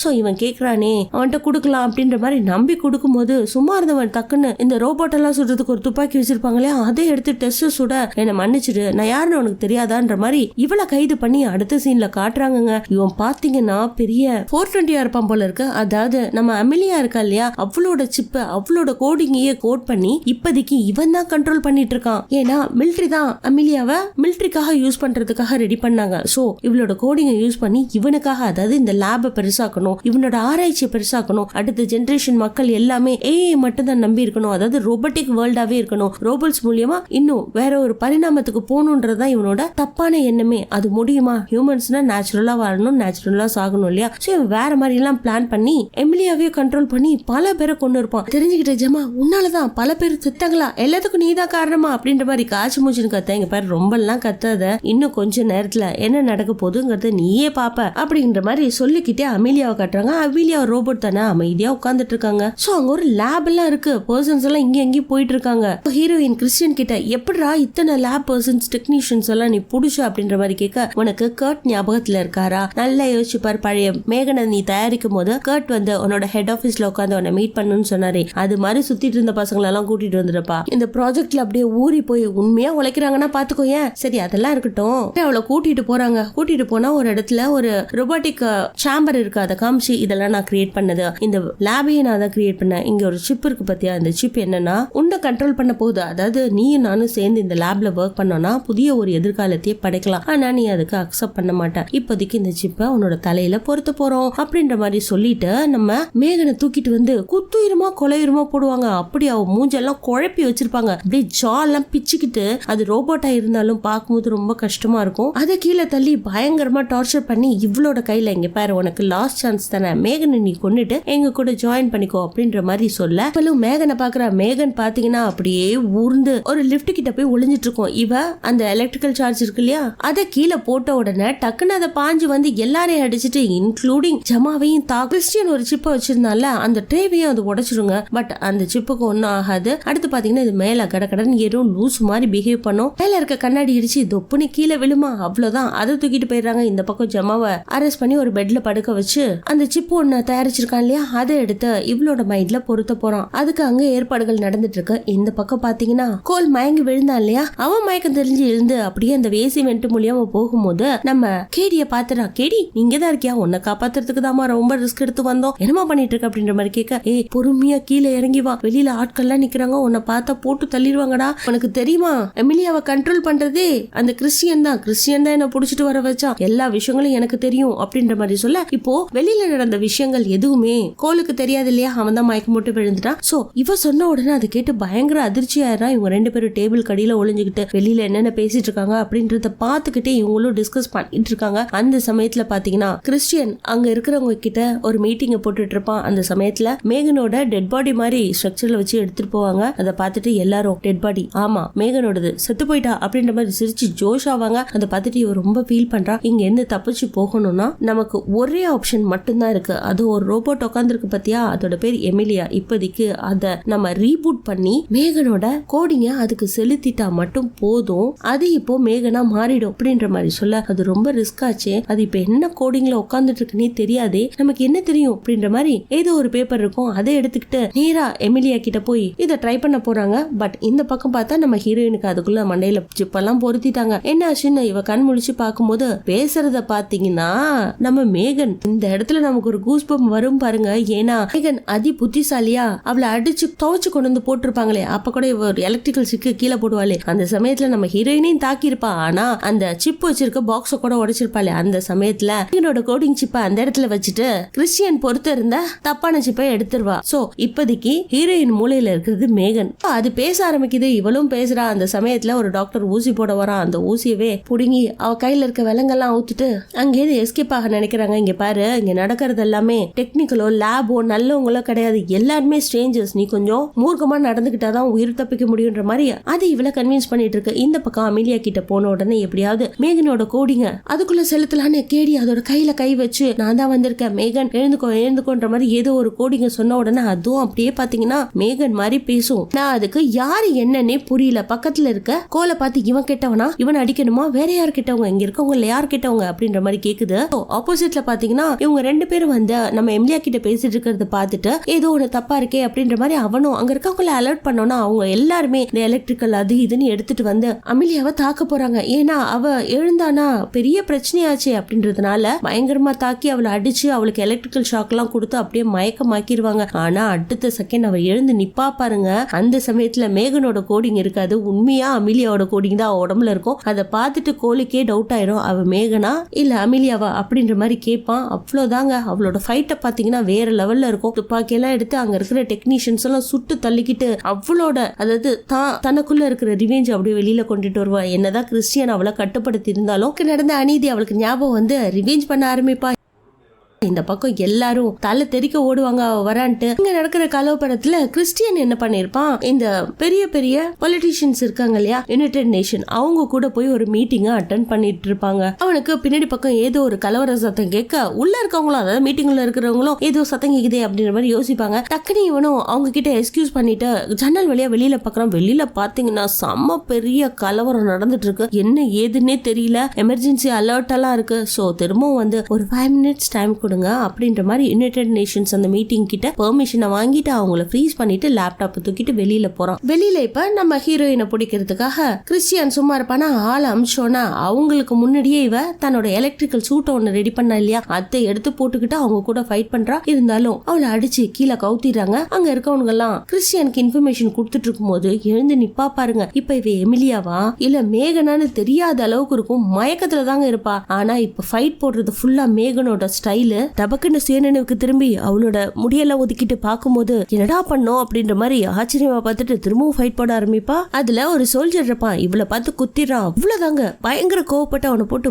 சோ இவன் கேக்குறானே அவன்கிட்ட குடுக்கலாம் அப்படின்ற மாதிரி நம்பி கொடுக்கும்போது சும்மா இருந்தவன் டக்குன்னு இந்த ரோபோட் எல்லாம் சுடுறதுக்கு ஒரு துப்பாக்கி வச்சிருப்பாங்களே, அதை எடுத்து டெஸ்ட் சுட, என்ன மன்னிச்சிடு நான் யாருன்னு உனக்கு தெரியாதான்ற மாதிரி இவளை கைது பண்ணி அடுத்த சீன்ல காட்டுறாங்க. இவன் பாத்தீங்கன்னா பெரிய 420 இருப்பான் போல இருக்கு. அதாவது நம்ம அமிலியா இருக்கா இல்லையா, அவளோட சிப்ப அவளோட கோடிங்கையே கோட் பண்ணி இப்போதைக்கு இவன் தான் கண்ட்ரோல் பண்ணிட்டு இருக்கான். ஏன்னா மிலிட்ரி தான் அமிலியாவை மிலிட்ரிக்காக யூஸ் பண்றதுக்காக ரெடி பண்ணாங்க. சோ இவளோட கோடிங்கை யூஸ் பண்ணி இவனுக்காக, அதாவது இந்த லேபை பெருசாக்கணும், இவனோட ஆராய்ச்சியை பெருசாக்கணும், அடுத்த ஜெனரேஷன் மக்கள் எல்லாமே ஏஐ மட்டும் தான் நம்பி இருக்கணும், அதாவது ரோபோட்டிக் வேர்ல்டாவே இருக்கணும், ரோபோட்ஸ் மூலியமா இன்னும் வேற ஒரு பரிணாமத்துக்கு போகணுன்றதுதான் இவனோட தப்பான எண்ணமே. அது முடியுமா? ஹியூமன்ஸ்னா நேச்சுரலா வாழணும், நேச்சுரலா சாகணும் இல்லையா? சோ இவன் வேற மாதிரி எல்லாம் பிளான் பண்ணி எமிலியாவே கண்ட்ரோல் பண்ணி பல பேரை கொண்டு இருப்பான். தெரிஞ்சுக்கிட்ட ஜமா உன்னாலதான் பல பேர் திட்டாங்களா, எல்லாத்துக்கும் நீதான் காரணமா அப்படின்ற மாதிரி காய்ச்சி மூச்சுன்னு கத்த. இங்க பாரு ரொம்ப எல்லாம் கத்தாத, இன்னும் கொஞ்ச நேரத்துல என்ன நடக்க போகுதுங்கிறத நீயே பாப்ப அப்படின்ற மாதிரி சொல்லிக்கிட்டே அமிலியாவை காட்டுறாங்க. அமிலியா ரோபோட் தானே, அமைதியா உட்கார்ந்துட்டு இருக்காங்க. சோ அங்க ஒரு லேப் எல்லாம் இருக்கு, பர்சன்ஸ் எல்லாம் இங்க எங்கேயும் போயிட்டு இருக்காங்க. ஹீரோயின் கிறிஸ்டியன் கிட்ட எப்படிடா இத்தனை லேப் பர்சன்ஸ் டெக்னீஷியன்ஸ் எல்லாம் நீ புடிச்ச அப்படின்ற மாதிரி கேட்க, உனக்கு கர்ட் ஞாபகத்துல இருக்காரா? நல்லா யோசிச்சுப்பார். பழைய மேகனை நீ தயாரிக்கும் போது கர்ட் வந்து உன்னோட ஹெட் ஆபீஸ்ல உட்காந்து உன்னை மீட் பண்ணணும்னு சொன்னாரே, அது மாதிரி சுத்திட்டு இருந்த பசங்களை எல்லாம் கூட்டிட்டு வந்துருப்பா. இந்த ப்ராஜெக்ட்ல அப்படியே ஊறி போய் உண்மையா உழைக்கிறாங்கன்னா பாத்துக்கோ. ஏன் சரி அதெல்லாம் இருக்கட்டும், அவளை கூட்டிட்டு போறாங்க. கூட்டிட்டு போனா ஒரு இடத்துல ஒரு ரோபோட்டிக் சேம்பர் இருக்கு, அதை காமிச்சு இதெல்லாம் நான் கிரியேட் பண்ணது, இந்த லேபையே நான் தான் கிரியேட் பண்ணேன், இங்க ஒரு சிப் இருக்கு பத்தியா, இந்த சிப் என்னன்னா உன்னை கண்ட்ரோல் பண்ண போகுது, அதாவது நீயும் நானும் சேர்ந்து இந்த லேப்ல ஒர்க் பண்ணோம்னா புதிய ஒரு எதிர்காலத்தையே படைக்கலாம், ஆனா நீ அதுக்கு அக்செப்ட் பண்ண மாட்டேன், இப்போதைக்கு இந்த சிப்பை உன்னோட தலையில பொறுத்த போறோம் அப்படின்ற மாதிரி சொல்லிட்டு நம்ம மேகனை தூக்கிட்டு வந்து குத்துயிருமா கொலையுமா போடுவாங்க. அப்படி அவ மூஞ்செல்லாம் குழப்பி வச்சிருப்பாங்க, அப்படியே ஜா எல்லாம் பிச்சுக்கிட்டு, அது ரோபோட்டா இருந்தாலும் பார்க்கும்போது ரொம்ப கஷ்டமா இருக்கும். அதை கீழே தள்ளி பயங்கரமா டார்ச்சர் பண்ணி இவளோட கையில, இங்க பாரு உனக்கு லாஸ்ட் சான்ஸ் தானே, மேகனை நீ கொண்டுட்டு எங்க கூட ஜாயின் பண்ணிக்கோ அப்படின்ற மாதிரி சொல்ல, இப்பலும் மேகனை பாக்குறா. மேகன் பாத்தீங்கன்னா அப்படியே ஊர்ந்து ஒரு லிப்ட் கிட்ட போய் ஒளிஞ்சிட்டு இருக்கும். இவ அந்த எலக்ட்ரிக்கல் சார்ஜ் இருக்கு இல்லையா, அதை கீழே போட்ட உடனே டக்குன்னு அதை பாஞ்சு வந்து எல்லாரையும் அடிச்சுட்டு இன்க்ளூடிங் ஜமாவையும் கிறிஸ்டியன் ஒரு சிப்பை வச்சிருந்தால அந்த ட்ரேவையும் அது உடைச்சிருங்க. பட் அந்த சிப்புக்கு ஒன்னும் ஆகாது. அடுத்து பாத்தீங்கன்னா இது மேல கடகடன்னு ஏறும், லூஸ் மாதிரி பிஹேவ் பண்ணும். மேல இருக்க கண்ணாடி இடிச்சு தொப்புன்னு கீழே விழுமா, அவ்வளவுதான். அதை தூக்கிட்டு போயிடுறாங்க. இந்த பக்கம் ஜமாவை அரெஸ்ட் பண்ணி ஒரு பெட்ல படுக்க வச்சு அந்த சிப்பு ஒண்ணு தயாரிச்சிருக்கான் இல்லையா, அதை எடுத்து இவளோட மைண்ட்ல பொருத்த போறான். அதுக்கு அங்க ஏற்பாடுகள் நடந்துட்டு இருக்கு. இந்த பக்கம் பாத்தீங்கன்னா கோல் மயங்கி விழுந்தான் இல்லையா, அவன் மயக்கம் தெரிஞ்சு எழுந்து அப்படியே அந்த வேசி வெண்ட் மூலியமா போகும்போது நம்ம கேடிய பாத்துறா. கேடி நீங்க தான் இருக்கியா, உன்னை காப்பாத்துறதுக்கு தான் ரொம்ப ரிஸ்க் எடுத்து வந்தோம், என்னமா பண்ணிட்டு இருக்க அப்படின்ற மாதிரி கேட்க, ஏய் பொறுமையா கீழே இறங்கி வா, வெளியில ஆட்கள்லாம் நிக்கிறாங்க, உன்னை பார்த்தா போட்டு தள்ளிடுவாங்கடா, உனக்கு தெரியுமா எமிலியாவை கண்ட்ரோல் பண்றதே அந்த கிறிஸ்டியன் தான் என்ன புடிச்சிட்டு வர வச்சா, எல்லா விஷயங்களும் எனக்கு தெரியும் அப்படின்ற மாதிரி சொல்ல, இப்போ வெளியில நடந்த விஷயங்கள் எதுவுமே கோலுக்கு தெரியாது இல்லையா, அவன் தான் மயக்கம் போட்டு விழுந்துட்டான். சோ இவ சொன்ன உடனே அதை கேட்டு பயங்கர அதிர்ச்சியாயிரா. இவங்க ரெண்டு பேரும் டேபிள் கடியில ஒளிஞ்சுக்கிட்டு வெளியில என்னென்ன பேசிட்டு இருக்காங்க அப்படின்றத பாத்துக்கிட்டே இவங்களும் டிஸ்கஸ் பண்ணிட்டு இருக்காங்க. அந்த சமயத்துல பாத்தீங்கன்னா கிறிஸ்டியன் அங்க இருக்கிறவங்க கிட்ட ஒரு மீட்டிங் போட்டுட்டு இருப்பான். அந்த சமயத்துல மேகனோட டெட் பாடி மாதிரி ஸ்ட்ரக்சர்ல வச்சு எடுத்துட்டு போவாங்க. அதை பார்த்துட்டு எல்லாரும் டெட் பாடி, ஆமா மேகனோடது, செத்து போயிட்டா அப்படின்ற மாதிரி சிரிச்சு ஜோஷ் ஆவாங்க. அதை பார்த்துட்டு இவ ரொம்ப ஃபீல் பண்றா. இங்க இருந்து தப்பிச்சு போகணும்னா நமக்கு ஒரே ஆப்ஷன் மட்டும்தான் இருக்கு, அது ஒரு ரோபோட் உட்காந்துருக்கு பத்தியா, அதோட பேர் எமிலியா. இப்போதைக்கு அதை நம்ம ரீபூட் பண்ணி மேகனோட கோடிங்க அதுக்கு செலுத்திட்டா மட்டும் போதும், அது இப்போ மேகனா மாறிடும் அப்படின்ற மாதிரி சொல்ல, அது ரொம்ப ரிஸ்க் ஆச்சு, அது இப்ப என்ன கோடிங்ல உட்காந்துட்டு இருக்குன்னே தெரியாதே, நமக்கு என்ன தெரியும் அப்படின்ற மாதிரி ஏதோ ஒரு பேப்பர் இருக்கும், அதை எடுத்துக்கிட்டு நேரா எமிலியா கிட்ட போய் இதை ட்ரை பண்ண போறாங்க. பட் இந்த பக்கம் பார்த்தா நம்ம ஹீரோயினுக்கு அதுக்குள்ள மண்டையில ஜிப்பெல்லாம் பொருத்திட்டாங்க. என்ன ஆச்சுன்னு இவ கண் முழிச்சு பார்க்கும்போது பேசுறத பாத்தீங்கன்னா நம்ம மேகன், இந்த இடத்துல நமக்கு ஒரு கூஸ் பம்ப் வரும் பாருங்க. ஏன்னா மேகன் அதி புத்திசாலியா அவளை அடிச்சு துவச்சு கொண்டு வந்து போட்டிருப்பாங்களே, அப்ப கூட ஒரு எலக்ட்ரிக்கல் சிக்கு கீழே போடுவாளே, அந்த சமயத்துல நம்ம ஹீரோயினையும் தாக்கி இருப்பா. ஆனா அந்த சிப் வச்சிருக்க பாக்ஸ கூட உடைச்சிருப்பாளே, அந்த சமயத்துல என்னோட கோடிங் சிப்பை அந்த இடத்துல வச்சுட்டு கிறிஸ்டியன் பொறுத்து இருந்த தப்பான சிப்பை எடுத்துருவா. சோ இப்போதைக்கு ஹீரோயின் மூலையில இருக்கிறது மேகன். அது பேச ஆரம்பிக்குது, இவளும் பேசுறா. அந்த சமயத்துல ஒரு டாக்டர் ஊசி போட வரான். அந்த ஊசியவே புடுங்கி அவ கையில இருக்க விலங்கெல்லாம் ஊத்துட்டு அங்கேயே எஸ்கேப் ஆக நினைக்கிறாங்க. இங்க பாரு, இங்க நடக்கிறது எல்லாமே டெக்னிக்கலோ லேபோ நல்லவங்களோ கிடையாது, எல்லாருமே ஸ்ட்ரேஞ்சர்ஸ், நீ கொஞ்சம் மூர்க்கமா நடந்துகிட்டாதான் உயிர் தப்பிக்க முடியுன்ற மாதிரி அது இவளை கன்வின்ஸ் பண்ணிட்டு இருக்கு. இந்த பக்கம் அமிலியா கிட்ட போன உடனே எப்படியாவது மேகனோட கோடிங்க அதுக்குள்ள செலுத்தலான்னு கேடி அதோட கையில கை வச்சு நான் தான் வந்திருக்கேன் மேகன் எழுந்துக்கோன்ற மாதிரி ஏதோ ஒரு கோடிங்க சொன்ன உடனே அதுவும் அப்படியே பாத்தீங்கன்னா மேகன் மாதிரி பேசும். நான் அதுக்கு யாரு என்னன்னே புரியல. பக்கத்துல இருக்க கோலை பார்த்து இவன் கிட்டவனா, இவன் அடிக்கணுமா, வேற யார் கிட்டவங்க, இங்க இருக்கவங்க யார் கிட்டவங்க அப்படின்ற மாதிரி கேக்குது. ஆப்போசிட்ல பாத்தீங்கன்னா இவங்க 2 பேரும் வந்து நம்ம எம்லியா கிட்ட பேசிட்டு இருக்கிறத பார்த்துட்டு ஏதோ ஒண்ணு தப்பா இருக்கே அப்படின்ற மாதிரி அவனும் அங்க இருக்கவங்கள அலர்ட் பண்ணோம்னா அவங்க எல்லாருமே இந்த எலக்ட்ரிக்கல் அது இதுன்னு எடுத்துட்டு வந்து அமிலியாவை தாக்க போறாங்க. ஏன்னா அவ எழுந்தானா பெரிய பிரச்சனையாச்சு அப்படின்றதுனால பயங்கரமா தாக்கி அவளை அடிச்சு அவளுக்கு எலக்ட்ரிக்கல் ஷாக் எல்லாம் கொடுத்து அப்படியே மயக்கமாக்கிடுவாங்க. ஆனா அடுத்த செகண்ட் அவ எழுந்து நிப்பா பாருங்க. அந்த சமயத்துல மேகனோட கோடிங் இருக்காது, உண்மையா அமிலியாவோட கோடிங் தான் உடம்புல இருக்கும். அதை பார்த்துட்டு கோலிக்கே டவுட் ஆயிரும் அவ மேகனா இல்ல அமிலியாவா அப்படின்ற மாதிரி கேட்பான். அவ்வளவுதாங்க, அவளோட ஃபைட்டை பாத்தீங்கன்னா வேற லெவல்ல இருக்கும். துப்பாக்கி எல்லாம் எடுத்து அங்க இருக்கிற டெக்னீஷியன்ஸ் எல்லாம் சுட்டு தள்ளிக்கிட்டு அவளோட அதாவது தனக்குள்ள இருக்கிற ரிவெஞ்ச் அப்படியே வெளியில கொண்டுட்டு வருவா. என்னதான் கிறிஸ்டியன் அவளை கட்டுப்படுத்தி இருந்தாலும் நடந்த அநீதி அவளுக்கு ஞாபகம் வந்து ரிவெஞ்ச் பண்ண ஆரம்பிப்பா. இந்த பக்கம் எல்லாரும் தலை தெறிக்க ஓடுவாங்க வரான்ட்டு. இங்க நடக்கிற கலவரத்துல கிறிஸ்டியன் என்ன பண்ணிருப்பான், இந்த பெரிய பெரிய பொலிட்டிஷியன்ஸ் இருக்காங்க இல்லையா யுனைடெட் நேஷன், அவங்க கூட போய் ஒரு மீட்டிங் அட்டென்ட் பண்ணிட்டு இருப்பாங்க. அவனுக்கு பின்னாடி பக்கம் ஏதோ ஒரு கலவர சத்தம் கேட்க உள்ள இருக்கவங்களும் அதாவது மீட்டிங்ல இருக்கிறவங்களும் ஏதோ சத்தம் கேக்குதே அப்படின்ற மாதிரி யோசிப்பாங்க. டக்குனு இவனும் அவங்க கிட்ட எக்ஸ்கியூஸ் பண்ணிட்டு ஜன்னல் வழியா வெளியில பாக்குறான். வெளியில பாத்தீங்கன்னா செம்ம பெரிய கலவரம் நடந்துட்டு இருக்கு. என்ன ஏதுன்னே தெரியல, எமர்ஜென்சி அலர்ட் எல்லாம் இருக்கு. சோ திரும்பவும் வந்து ஒரு 5 minutes டைம் கொடுங்க அப்படின்ற மாதிரி யுனைடெட் நேஷன்ஸ் அந்த மீட்டிங் கிட்ட பெர்மிஷனை வாங்கிட்டு அவங்கள ஃப்ரீஸ் பண்ணிட்டு லேப்டாப் தூக்கிட்டு வெளியில போறான். வெளியில இப்ப நம்ம ஹீரோயினை பிடிக்கிறதுக்காக கிறிஸ்டியன் சும்மா இருப்பானா ஆள் அமிச்சோன்னா அவங்களுக்கு முன்னாடியே இவ தன்னோட எலக்ட்ரிக்கல் சூட்டை ஒண்ணு ரெடி பண்ணா இல்லையா அதை எடுத்து போட்டுக்கிட்டு அவங்க கூட ஃபைட் பண்றா. இருந்தாலும் அவளை அடிச்சு கீழே கவுத்திடுறாங்க. அங்க இருக்கவங்க எல்லாம் கிறிஸ்டியனுக்கு இன்ஃபர்மேஷன் கொடுத்துட்டு இருக்கும் போது எழுந்து நிப்பா பாருங்க. இப்ப இவ எமிலியாவா இல்ல மேகனான்னு தெரியாத அளவுக்கு இருக்கும், மயக்கத்துல தாங்க இருப்பா. ஆனா இப்ப ஃபைட் போடுறது ஃபுல்லா மேகனோட ஸ்டைலு. டபக்குன்னு சுயநினைவுக்கு திரும்பி அவளோட முடியெல்லாம் ஒதுக்கிட்டு பார்க்கும்போது என்னடா பண்ணோம் அப்படின்ற மாதிரி ஆச்சரியமா பார்த்துட்டு திரும்பவும் ஃபைட் போட ஆரம்பிப்பா. அதுல ஒரு சோல்ஜர் இருப்பான், இவளை பார்த்து குத்திடுறான். அவ்வளவுதாங்க, பயங்கர கோவப்பட்டு அவனை போட்டு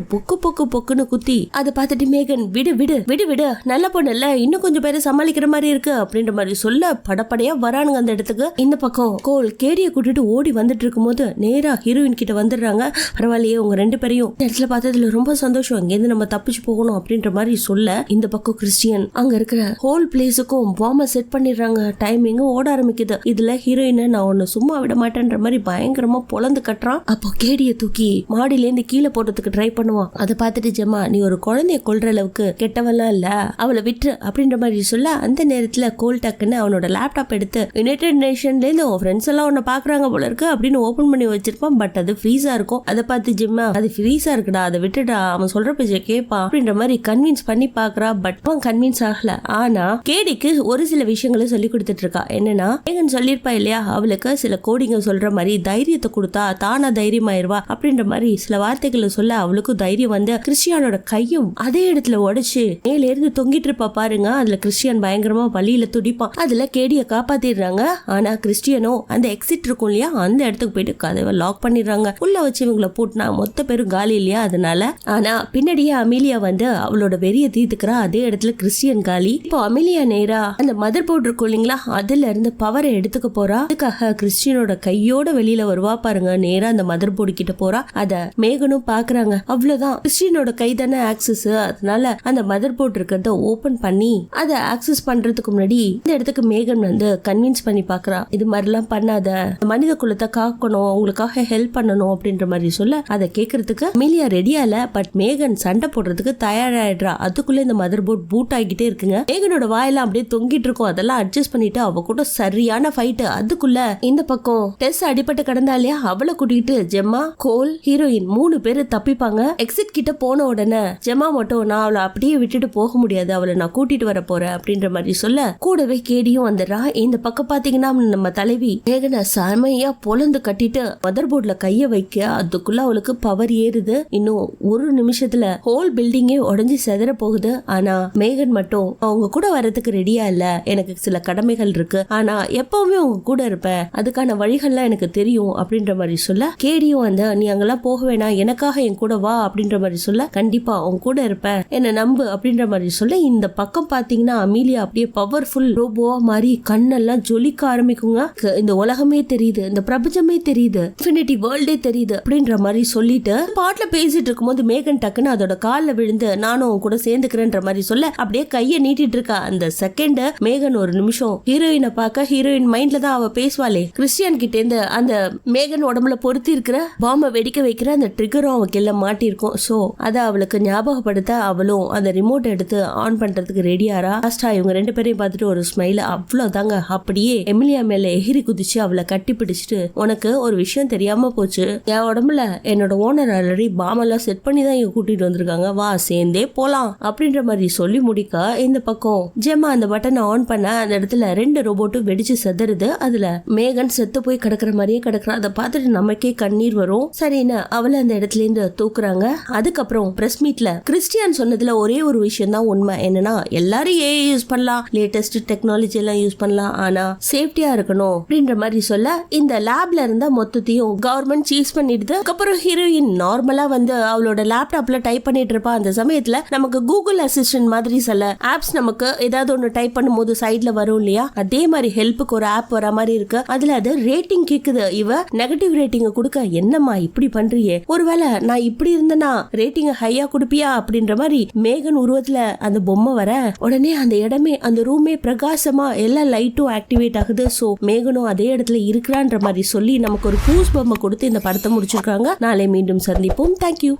பொக்குன்னு குத்தி அதை பார்த்துட்டு மேகன் விடு விடு விடு விடு நல்ல பொண்ணு இல்ல, இன்னும் கொஞ்சம் பேரை சமாளிக்கிற மாதிரி இருக்கு அப்படின்ற மாதிரி சொல்ல படப்படையா வரானுங்க அந்த இடத்துக்கு. இந்த பக்கம் கோல் கேடியை கூட்டிட்டு ஓடி வந்துட்டு இருக்கும் போது நேரா ஹீரோயின் கிட்ட வந்துடுறாங்க. பரவாயில்லையே உங்க 2 பேரையும் இடத்துல பார்த்ததுல ரொம்ப சந்தோஷம், இங்கேருந்து நம்ம தப்பிச்சு போகணும் அப்படின்ற மாதிரி சொல்ல இந்த பக்கம் கிறிஸ்டியன் அங்க இருக்கிற ஹோல் பிளேஸுக்கும் பாம்ப செட் பண்ணிடுறாங்க. டைமிங்கும் ஓட ஆரம்பிக்குது. இதுல ஹீரோயினை நான் ஒன்னு சும்மா விட மாட்டேன்ற மாதிரி பயங்கரமா பொழந்து கட்டுறான். அப்போ கேடிய தூக்கி மாடியில இருந்து கீழே போடுறதுக்கு ட்ரை பண்ணுவான். அதை பார்த்துட்டு ஜெமா நீ ஒரு குழந்தைய கொல்ற அளவுக்கு கெட்டவெல்லாம் இல்ல, அவளை விட்டு அப்படின்ற மாதிரி சொல்ல அந்த நேரத்துல கோல் டக்குன்னு அவனோட லேப்டாப் எடுத்து யுனைடெட் நேஷன்ல இருந்து உன் ஃப்ரெண்ட்ஸ் எல்லாம் உன்னை பாக்குறாங்க போல இருக்கு அப்படின்னு ஓபன் பண்ணி வச்சிருப்பான். பட் அது ஃப்ரீஸா இருக்கும். அதை பார்த்து ஜெமா அது ஃப்ரீஸா இருக்குடா, அதை விட்டுடா, அவன் சொல்ற பேச்ச கேப்பா அப்படின்ற மாதிரி கன்வின்ஸ் பண்ணி பாக்குறா. பட் கன்வின்ஸ் ஆகல. ஆனா கேடிக்கு ஒரு சில விஷயங்களை சொல்லி கொடுத்துட்டு இருக்கா. என்னன்னா மேகன் சொல்லிருப்பா இல்லையா அவளுக்கு சில கோடிங்க சொல்ற மாதிரி தைரியத்தை கொடுத்தா தானா தைரியமாயிருவா அப்படின்ற மாதிரி சில வார்த்தைகளை சொல்ல அவளுக்கு தைரியம் வந்து கிறிஸ்டியானோட கையும் அதே இடத்துல உடைச்சு மேல இருந்து தொங்கிட்டு இருப்பா பாருங்க. அதுல கிறிஸ்டியன் பயங்கரமா வலியில துடிப்பான். அதுல கேடிய காப்பாத்திடுறாங்க. ஆனா கிறிஸ்டியனோ அந்த எக்ஸிட் இருக்கும் இல்லையா அந்த இடத்துக்கு போயிட்டு கதவை லாக் பண்ணிடுறாங்க. உள்ள வச்சு இவங்களை போட்டுனா மொத்த பேரும் காலி இல்லையா அதனால. ஆனா பின்னாடியே அமிலியா வந்து அவளோட வெறிய தீர்த்துக்கிறா. அதே இடத்துல கிறிஸ்டியன் காலி. இப்போ அமிலியா நேரா அந்த மதர் போர்டு இருக்கும் இல்லைங்களா அதுல இருந்து பவரை எடுத்துக்க போறா. அதுக்காக கிறிஸ்டியனோட கையோட வெளியில வருவா பாருங்க. நேரா அந்த மதர் போர்டு கிட்ட போறா. அத மேகனும் பாக்குறாங்க. அவ்வளவுதான், கிறிஸ்டியனோட கை தானே ஆக்சஸ். அதனால அந்த மதர் போர்டு இருக்கிறத ஓபன் பண்ணி அதை ஆக்சஸ் பண்றதுக்கு முன்னாடி இந்த இடத்துக்கு மேகன் வந்து கன்வின்ஸ் பண்ணி பாக்குறா. இது மாதிரிலாம் பண்ணாத, மனித குலத்தை காக்கணும், அவங்களுக்காக ஹெல்ப் பண்ணணும் அப்படின்ற மாதிரி சொல்ல அதை கேட்கறதுக்கு அமிலியா ரெடியா இல்ல. பட் மேகன் சண்டை போடுறதுக்கு தயாராயிடுறா. அதுக்குள்ள இந்த மதர் போர்டு பூட் ஆகிட்டே இருக்குங்க. மேகனோட வாயெல்லாம் அப்படியே தொங்கிட்டு இருக்கும். அதெல்லாம் அட்ஜஸ்ட் பண்ணிட்டு அவ கூட சரியான ஃபைட். அதுக்குள்ள இந்த பக்கம் டெஸ் அடிபட்டு கிடந்தா இல்லையா அவளை கூட்டிட்டு ஜெம்மா கோல் ஹீரோயின் 3 பேரு தப்பிப்பாங்க. எக்ஸிட் கிட்ட போன உடனே ஜெம்மா மட்டும் நான் அவளை அப்படியே விட்டுட்டு போக முடியாது, அவளை நான் கூட்டிட்டு வர போறேன் அப்படின்ற மாதிரி சொல்ல கூடவே கேடியும் வந்துடுறா. இந்த பக்கம் பாத்தீங்கன்னா நம்ம தலைவி மேகனை செமையா பொலந்து கட்டிட்டு மதர் போர்ட்ல கைய வைக்க அதுக்குள்ள அவளுக்கு பவர் ஏறுது. இன்னும் ஒரு நிமிஷத்துல ஹோல் பில்டிங்கே உடஞ்சி செதற போகுது. ஆனா மேகன் மட்டும் அவங்க கூட வரதுக்கு ரெடியா இல்ல, எனக்கு சில கடமைகள் இருக்கு, ஆனா எப்பவுமே உங்க கூட இருப்பேன், அதுக்கான வழிகள்லாம் எனக்கு தெரியும் அப்படின்ற மாதிரி சொல்ல, கேடியும் வந்து நீ அங்கெல்லாம் போக வேணாம், எனக்காக என் கூட வா அப்படின்ற மாதிரி சொல்ல, கண்டிப்பா உங்க கூட இருப்பேன், என்ன நம்பு அப்படின்ற மாதிரி சொல்ல, இந்த பக்கம் பாத்தீங்கன்னா அமீலியா அப்படியே பவர்ஃபுல் ரோபோவா மாதிரி கண்ணெல்லாம் ஜொலிக்க ஆரம்பிக்குங்க. இந்த உலகமே தெரியுது, இந்த பிரபஞ்சமே தெரியுது, இன்ஃபினிட்டி வேர்ல்டே தெரியுது அப்படின்ற மாதிரி சொல்லிட்டு பாட்டுல பேசிட்டு இருக்கும்போது மேகன் டக்குன்னு அதோட காலில் விழுந்து நானும் உன் கூட சேர்ந்துக்கிறேன்ற மாதிரி சொல்ல, அப்படியே கையை நீட்டிட்டு இருக்கா. அந்த செகண்ட் மேகன் ஒரு நிமிஷம் ஹீரோயினை பார்க்க, ஹீரோயின் மைண்ட்ல தான் அவ பேசுவாளே, கிறிஸ்டியன் கிட்ட இருந்து அந்த மேகன் உடம்புல பொருத்தி இருக்கிற பாம்பை வெடிக்க வைக்கிற அந்த ட்ரிகரும் அவளுக்கு எல்லாம் மாட்டி இருக்கும். சோ அதை அவளுக்கு ஞாபகப்படுத்த அவளும் அந்த ரிமோட் எடுத்து ஆன் பண்றதுக்கு ரெடியாரா. லாஸ்டா இவங்க 2 பேரையும் பார்த்துட்டு ஒரு ஸ்மைல், அவ்வளவுதாங்க. அப்படியே எமிலியா மேல எகிரி குதிச்சு அவளை கட்டி பிடிச்சிட்டு, உனக்கு ஒரு விஷயம் தெரியாம போச்சு, என் உடம்புல என்னோட ஓனர் ஆல்ரெடி பாம்பெல்லாம் செட் பண்ணி தான் இங்க கூட்டிட்டு வந்திருக்காங்க, வா சேர்ந்தே போலாம் அப்படின்ற மாதிரி சொல்லி முடிக்க, இந்த பக்கம் ஜெமா அந்த பட்டனை ஆன் பண்ண அந்த இடத்துல 2 ரோபோட்டும் வெடிச்சு செதறுது. அதுல மேகன் செத்து போய் கிடக்குற மாதிரியே கிடக்குறா. அதை பார்த்துட்டு நமக்கே கண்ணீர் வரும். சரின்னு அவளை அந்த இடத்துல இருந்து தூக்குறாங்க. அதுக்கப்புறம் பிரஸ் மீட்ல கிறிஸ்டியன் சொன்னதுல ஒரே ஒரு விஷயம் தான் உண்மை, என்னன்னா எல்லாரும் ஏஐ யூஸ் பண்ணலாம், லேட்டஸ்ட் டெக்னாலஜி எல்லாம் யூஸ் பண்ணலாம், ஆனா சேஃப்டியா இருக்கணும் அப்படின்ற மாதிரி சொல்ல, இந்த லேப்ல இருந்த மொத்தத்தையும் கவர்மெண்ட் சீஸ் பண்ணிடுது. அதுக்கப்புறம் ஹீரோயின் நார்மலா வந்து அவளோட லேப்டாப்ல டைப் பண்ணிட்டு இருப்பா. அந்த சமயத்துல நமக்கு கூகுள் அசிஸ்டன்ட் மாதிரி சில ஆப்ஸ் நமக்கு ஏதாவது ஒன்று டைப் பண்ணும்போது சைட்ல வரும் இல்லையா, அதே மாதிரி ஹெல்ப்புக்கு ஒரு ஆப் வர மாதிரி இருக்கு. அதுல அது ரேட்டிங் கேக்குது. இவ நெகட்டிவ் ரேட்டிங் கொடுக்க, என்னம்மா இப்படி பண்றியே, ஒருவேளை நான் இப்படி இருந்தேன்னா ரேட்டிங் ஹையா கொடுப்பியா அப்படின்ற மாதிரி மேகன் உருவத்துல அந்த பொம்மை வர, உடனே அந்த இடமே அந்த ரூமே பிரகாசமா எல்லா லைட்டும் ஆக்டிவேட் ஆகுது. சோ மேகனும் அதே இடத்துல இருக்கிறான்ற மாதிரி சொல்லி நமக்கு ஒரு கூஸ் பொம்மை கொடுத்து இந்த படத்தை முடிச்சிருக்காங்க. நாளை மீண்டும் சந்திப்போம். தேங்க்யூ.